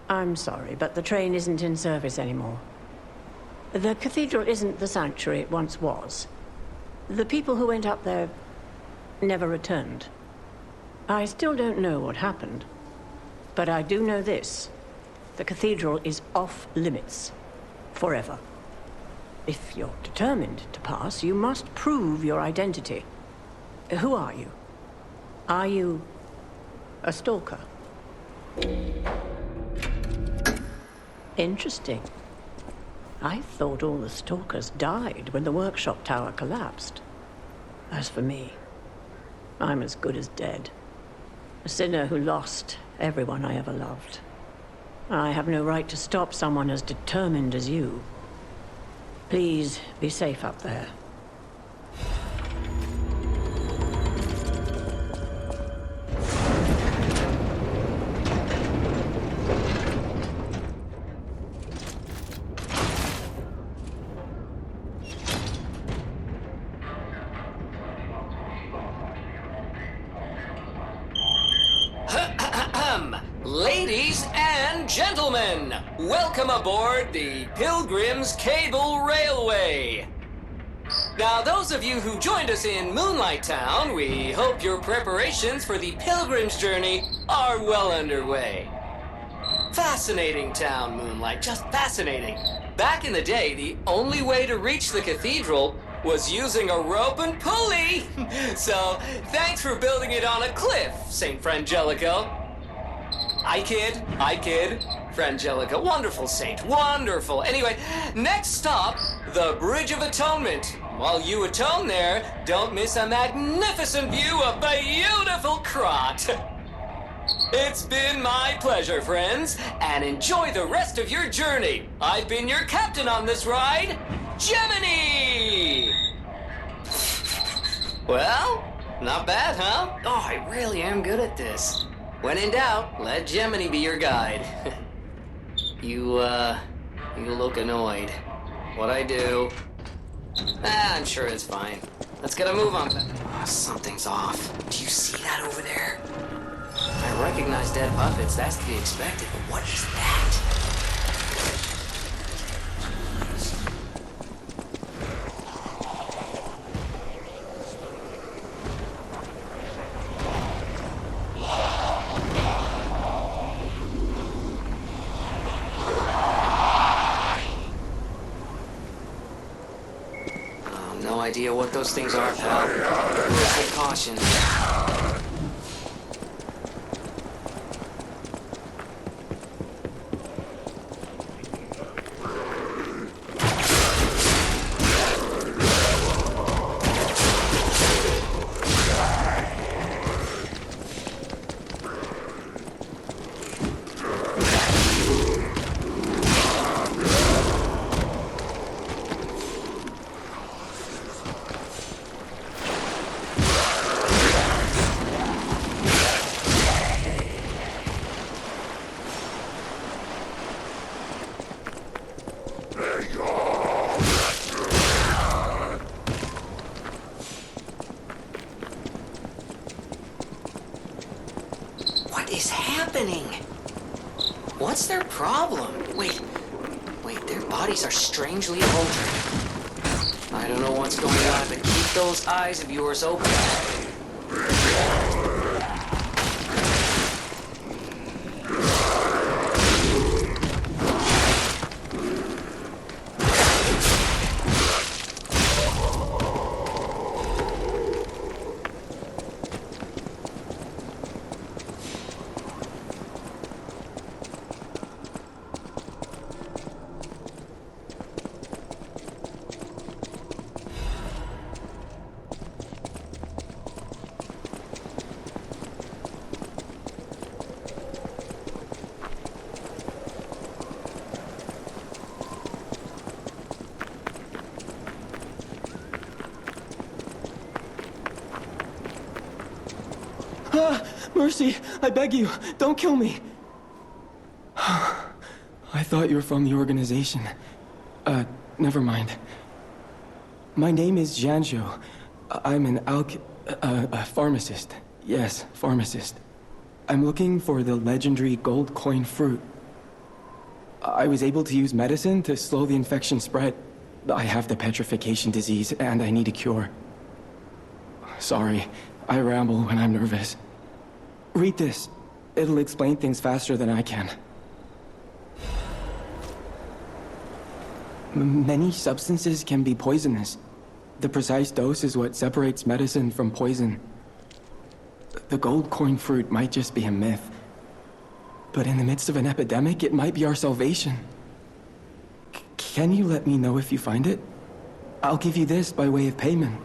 I'm sorry, but the train isn't in service anymore. The cathedral isn't the sanctuary it once was. The people who went up there never returned. I still don't know what happened, but I do know this. The cathedral is off limits. Forever. If you're determined to pass, you must prove your identity. Who are you? Are you a stalker? Interesting. I thought all the stalkers died when the workshop tower collapsed. As for me, I'm as good as dead. A sinner who lost everyone I ever loved. I have no right to stop someone as determined as you. Please be safe up there. Ladies and gentlemen, welcome aboard the Pilgrim's Cable Railway. Now, those of you who joined us in Moonlight Town, we hope your preparations for the Pilgrim's journey are well underway. Fascinating town, Moonlight, just fascinating. Back in the day, the only way to reach the cathedral was using a rope and pulley. So, thanks for building it on a cliff, St. Frangelico. I kid. Frangelica, wonderful saint, wonderful. Anyway, next stop, the Bridge of Atonement. While you atone there, don't miss a magnificent view of beautiful Krot. It's been my pleasure, friends, and enjoy the rest of your journey. I've been your captain on this ride, Gemini! Well, not bad, huh? Oh, I really am good at this. When in doubt, let Gemini be your guide. You look annoyed. What'd I do? I'm sure it's fine. Let's get a move on. Oh, something's off. Do you see that over there? I recognize dead puppets. That's to be expected, but what is that? No idea what those things are, pal. With caution. What is happening? What's their problem? Wait, their bodies are strangely altered. I don't know what's going on, but keep those eyes of yours open. Mercy, I beg you, don't kill me. I thought you were from the organization. Never mind. My name is Janjo. I'm an pharmacist. Yes, pharmacist. I'm looking for the legendary gold coin fruit. I was able to use medicine to slow the infection spread. I have the petrification disease, and I need a cure. Sorry, I ramble when I'm nervous. Read this. It'll explain things faster than I can. Many substances can be poisonous. The precise dose is what separates medicine from poison. The gold coin fruit might just be a myth. But in the midst of an epidemic, it might be our salvation. Can you let me know if you find it? I'll give you this by way of payment.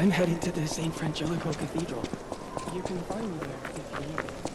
I'm headed to the St. Francesco Cathedral. You can find me there if you need it.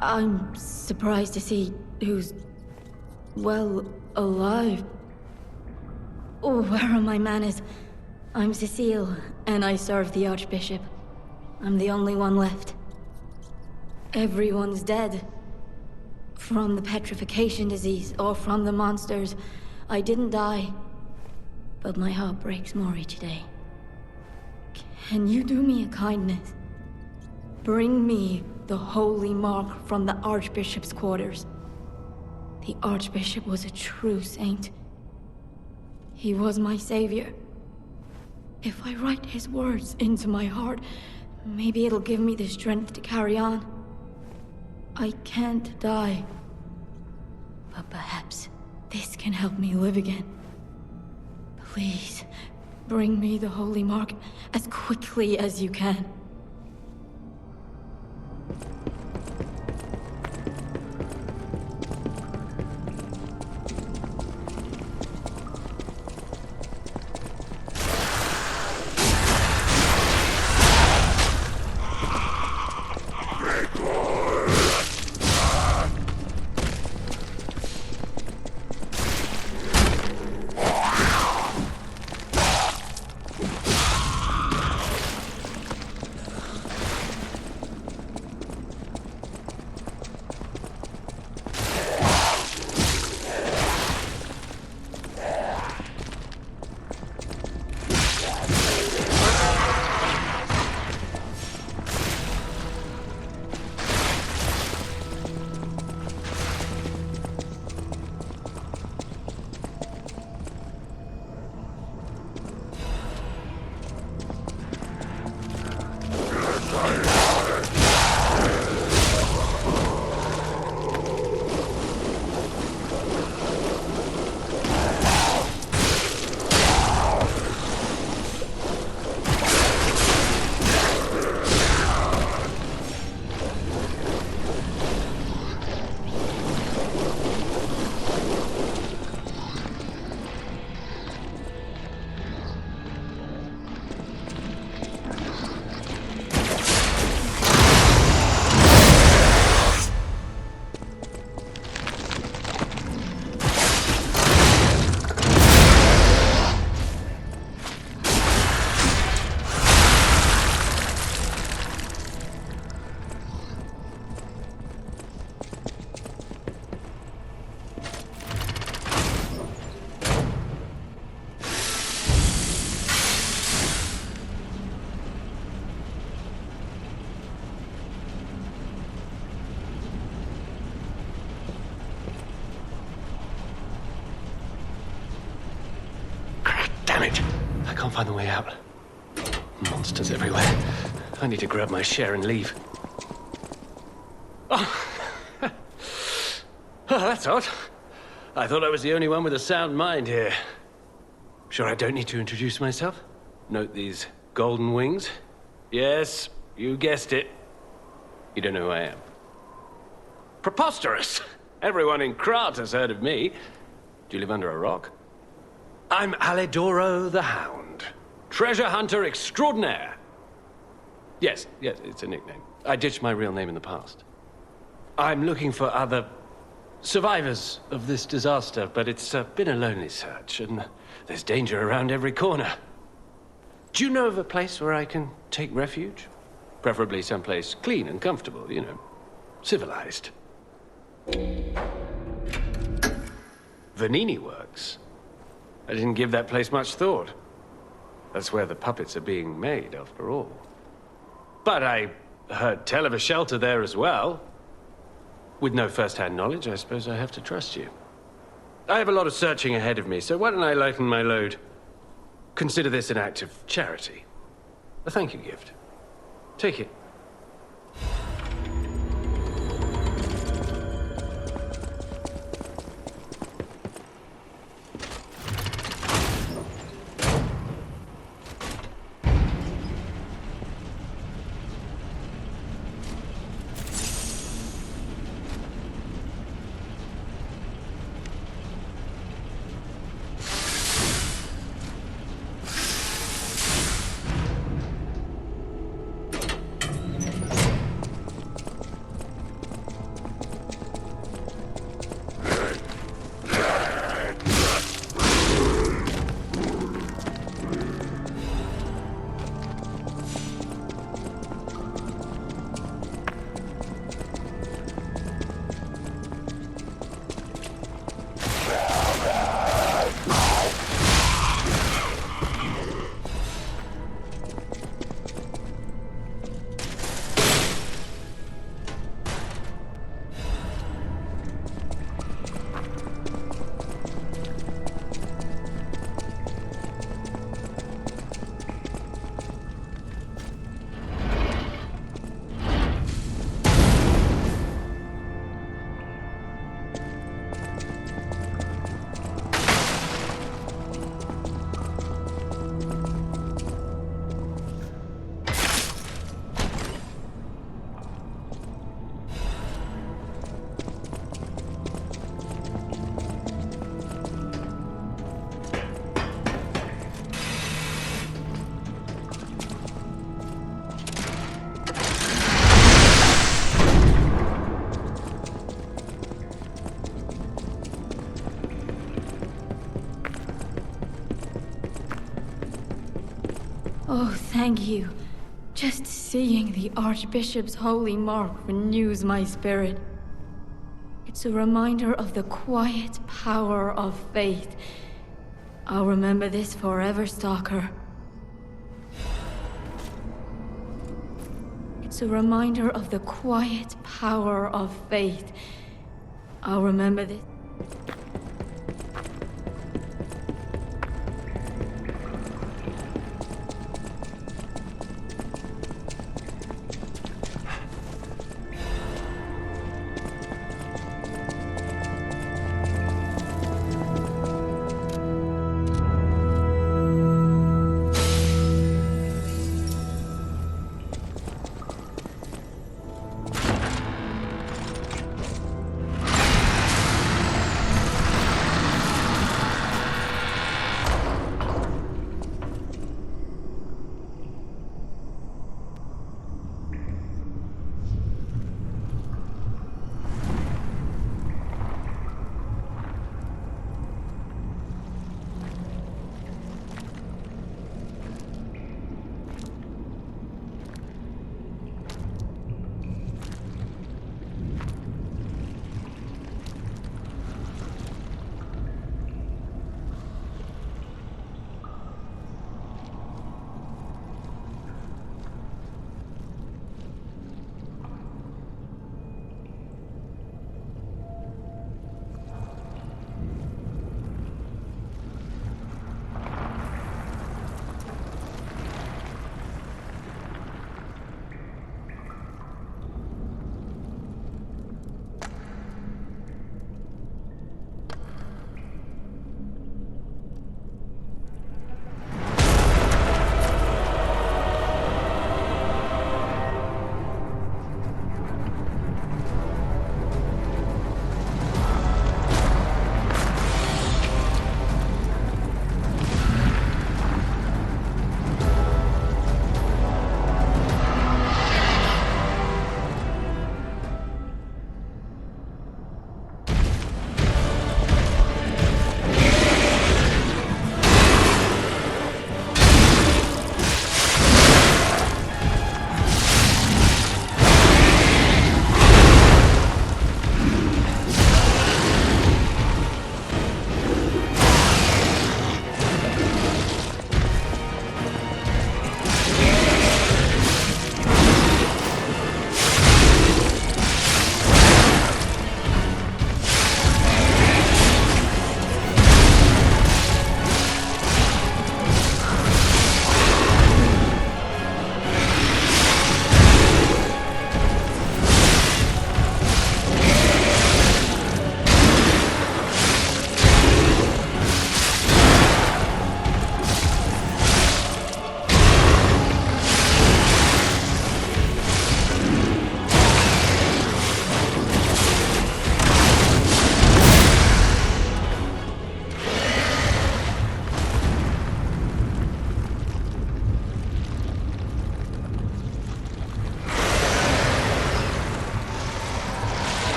I'm surprised to see who's, well, alive. Oh, where are my manners? I'm Cecile, and I serve the Archbishop. I'm the only one left. Everyone's dead. From the petrification disease, or from the monsters. I didn't die. But my heart breaks more each day. Can you do me a kindness? Bring me the holy mark from the Archbishop's quarters. The Archbishop was a true saint. He was my savior. If I write his words into my heart, maybe it'll give me the strength to carry on. I can't die. But perhaps this can help me live again. Please, bring me the holy mark as quickly as you can. I can't find the way out. Monsters everywhere. I need to grab my share and leave. Oh, oh that's odd. I thought I was the only one with a sound mind here. Sure I don't need to introduce myself? Note these golden wings? Yes, you guessed it. You don't know who I am. Preposterous! Everyone in Krat has heard of me. Do you live under a rock? I'm Alidoro the Hound. Treasure hunter extraordinaire. Yes, it's a nickname. I ditched my real name in the past. I'm looking for other survivors of this disaster, but it's been a lonely search, and there's danger around every corner. Do you know of a place where I can take refuge? Preferably someplace clean and comfortable, you know, civilized. Vanini Works. I didn't give that place much thought. That's where the puppets are being made, after all. But I heard tell of a shelter there as well. With no first-hand knowledge, I suppose I have to trust you. I have a lot of searching ahead of me, so why don't I lighten my load? Consider this an act of charity. A thank you gift. Take it. Oh, thank you. Just seeing the Archbishop's holy mark renews my spirit. It's a reminder of the quiet power of faith. I'll remember this forever, Stalker. It's a reminder of the quiet power of faith. I'll remember this.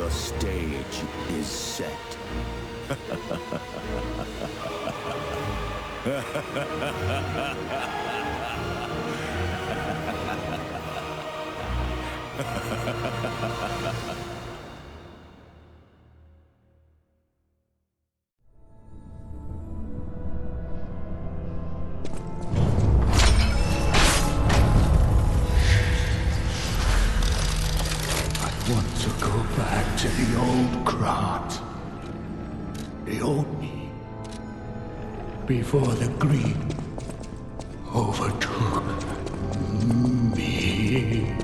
The stage is set. I want to go back to the old Krat. The old me. Before the greed overtook me.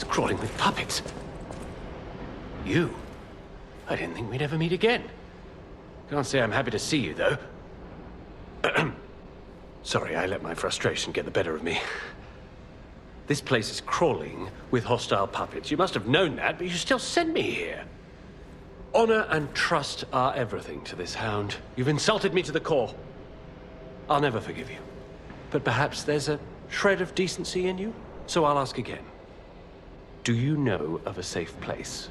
Crawling with puppets. You? I didn't think we'd ever meet again. Can't say I'm happy to see you, though. Sorry, I let my frustration get the better of me. This place is crawling with hostile puppets. You must have known that, but you still sent me here. Honor and trust are everything to this hound. You've insulted me to the core. I'll never forgive you. But perhaps there's a shred of decency in you, so I'll ask again. Do you know of a safe place?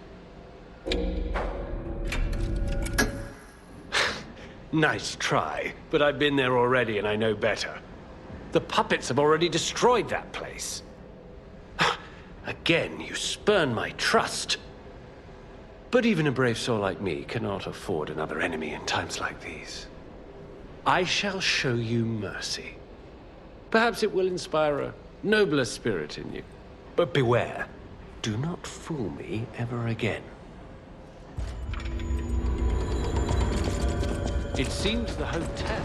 Nice try, but I've been there already and I know better. The puppets have already destroyed that place. Again, you spurn my trust. But even a brave soul like me cannot afford another enemy in times like these. I shall show you mercy. Perhaps it will inspire a nobler spirit in you. But beware. Do not fool me ever again. It seems the hotel...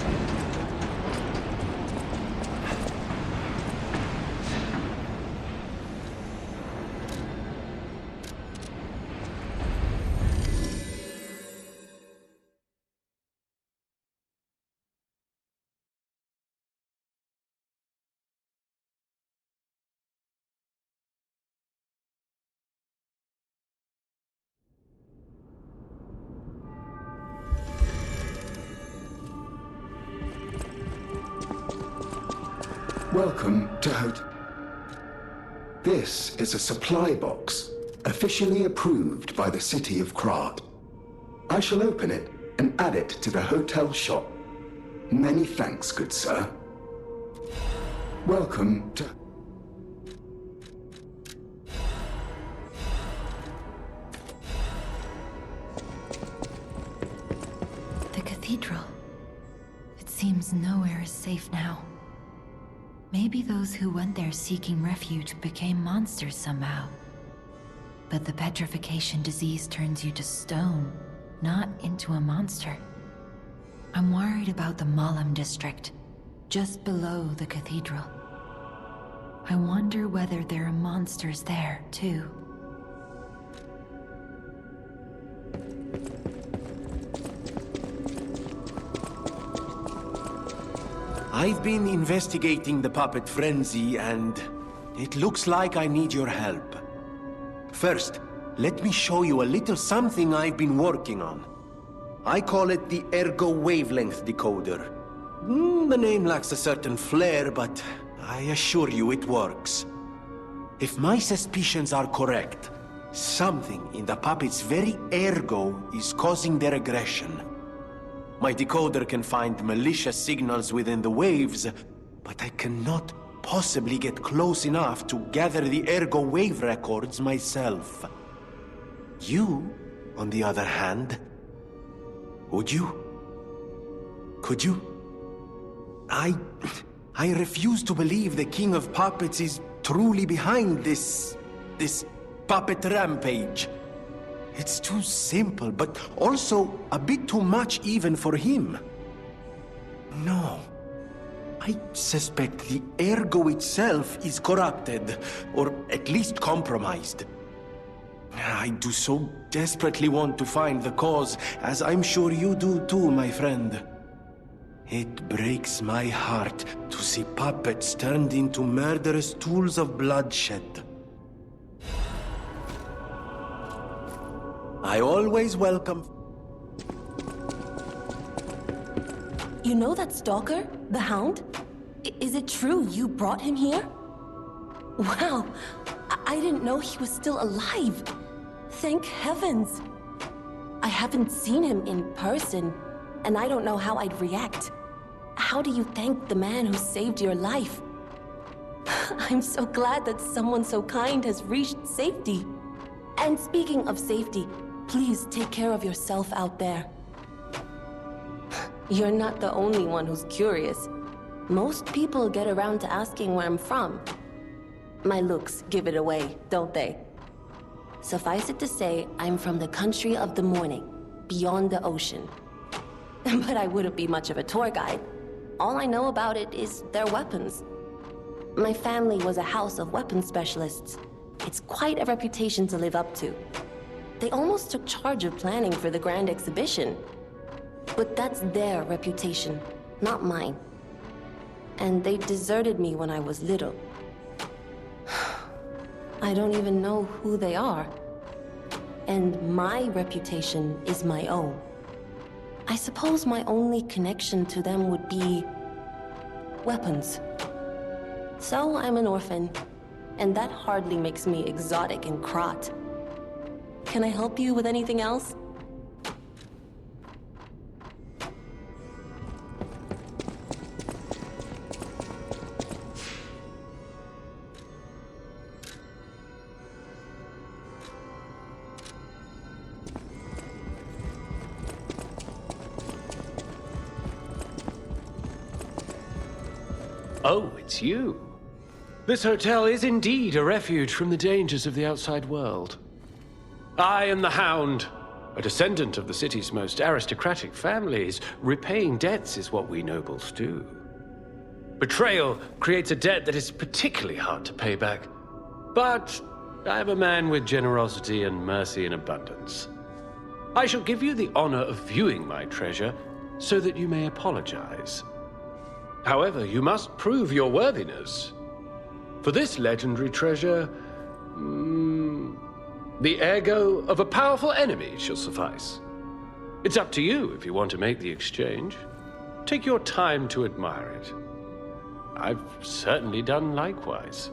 Welcome to Hotel. This is a supply box, officially approved by the city of Krat. I shall open it and add it to the hotel shop. Many thanks, good sir. Welcome to... The cathedral. It seems nowhere is safe now. Maybe those who went there seeking refuge became monsters somehow. But the petrification disease turns you to stone, not into a monster. I'm worried about the Malam district, just below the cathedral. I wonder whether there are monsters there, too. I've been investigating the puppet frenzy, and it looks like I need your help. First, let me show you a little something I've been working on. I call it the Ergo Wavelength Decoder. The name lacks a certain flair, but I assure you it works. If my suspicions are correct, something in the puppet's very ergo is causing their aggression. My decoder can find malicious signals within the waves, but I cannot possibly get close enough to gather the ergo wave records myself. You, on the other hand, would you? Could you? I refuse to believe the King of Puppets is truly behind this puppet rampage. It's too simple, but also a bit too much even for him. No. I suspect the ergo itself is corrupted, or at least compromised. I do so desperately want to find the cause, as I'm sure you do too, my friend. It breaks my heart to see puppets turned into murderous tools of bloodshed. I always welcome... You know that stalker? The Hound? Is it true you brought him here? Wow, I didn't know he was still alive. Thank heavens. I haven't seen him in person, and I don't know how I'd react. How do you thank the man who saved your life? I'm so glad that someone so kind has reached safety. And speaking of safety, please take care of yourself out there. You're not the only one who's curious. Most people get around to asking where I'm from. My looks give it away, don't they? Suffice it to say, I'm from the country of the morning, beyond the ocean. But I wouldn't be much of a tour guide. All I know about it is their weapons. My family was a house of weapons specialists. It's quite a reputation to live up to. They almost took charge of planning for the grand exhibition. But that's their reputation, not mine. And they deserted me when I was little. I don't even know who they are. And my reputation is my own. I suppose my only connection to them would be weapons. So I'm an orphan, and that hardly makes me exotic and Krat. Can I help you with anything else? Oh, it's you. This hotel is indeed a refuge from the dangers of the outside world. I am the Hound, a descendant of the city's most aristocratic families. Repaying debts is what we nobles do. Betrayal creates a debt that is particularly hard to pay back. But I am a man with generosity and mercy in abundance. I shall give you the honor of viewing my treasure so that you may apologize. However, you must prove your worthiness. For this legendary treasure, the ergo of a powerful enemy shall suffice. It's up to you if you want to make the exchange. Take your time to admire it. I've certainly done likewise.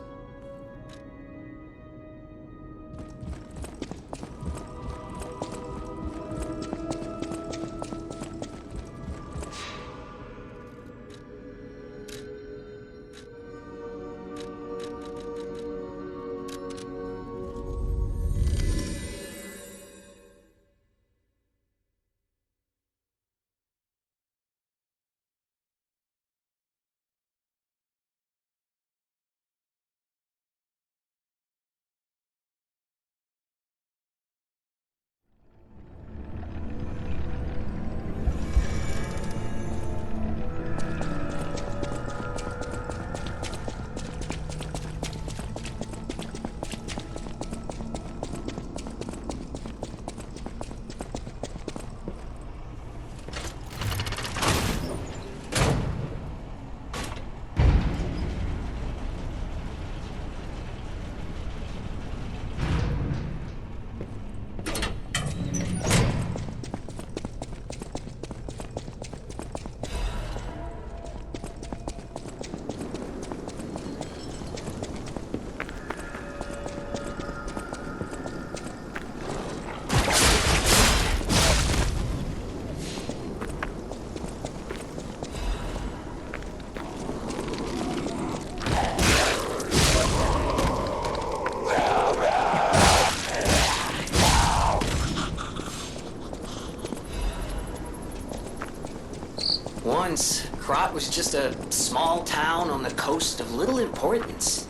Once, Krat was just a small town on the coast of little importance.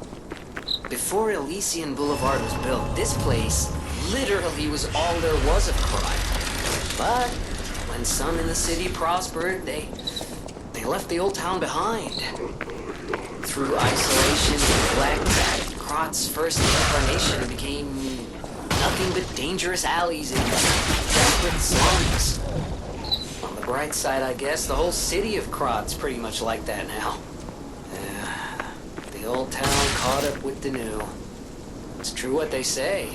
Before Elysian Boulevard was built, this place literally was all there was of crime. But when some in the city prospered, they left the old town behind. Through isolation and neglect, Krot's first incarnation became nothing but dangerous alleys and desperate slums. On the bright side, I guess, the whole city of Krot's pretty much like that now. The old town caught up with the new. It's true what they say.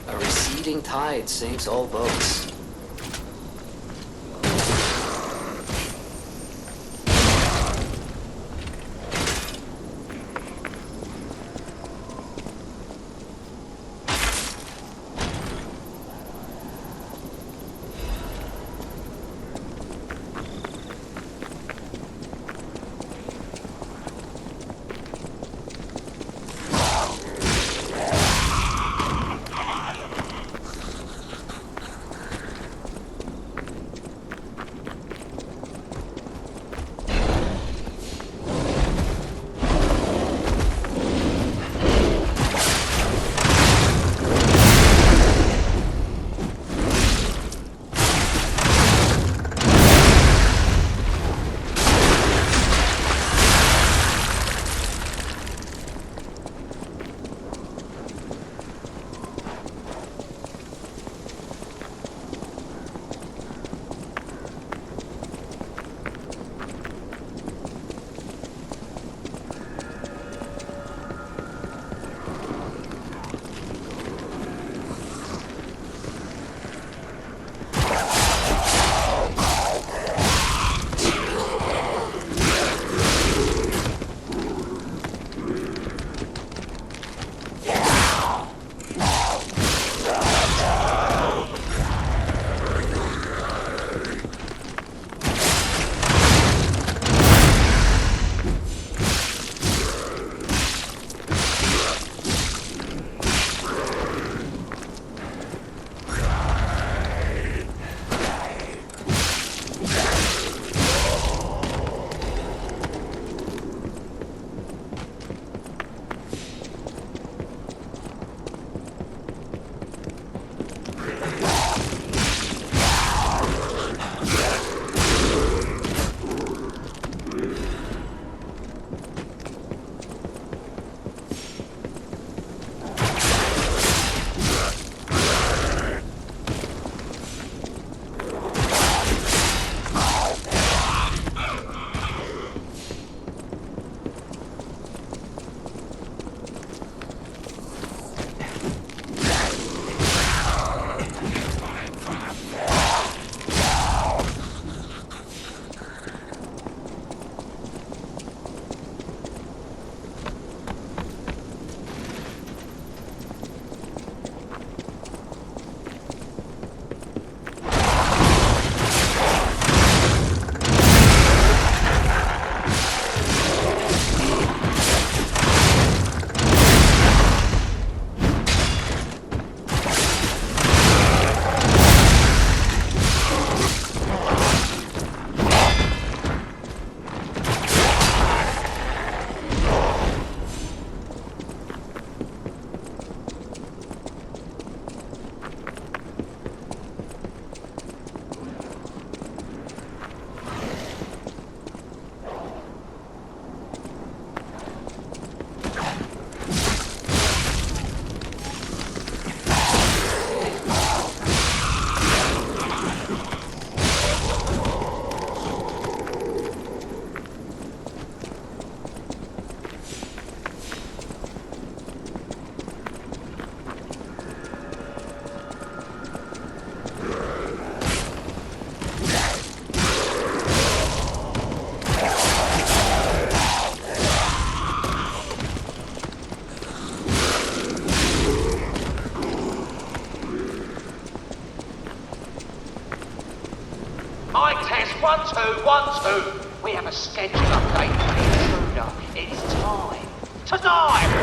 A receding tide sinks all boats. Mic test 1 2 1 2. We have a schedule update for the intruder. It's time. Tonight!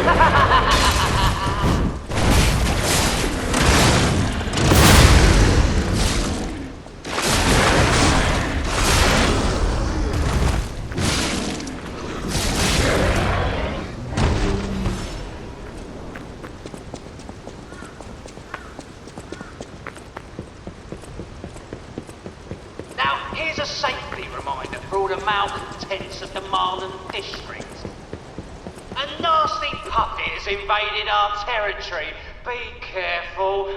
here's a safety reminder for all the malcontents of the Marlin district. A nasty puppet has invaded our territory. Be careful.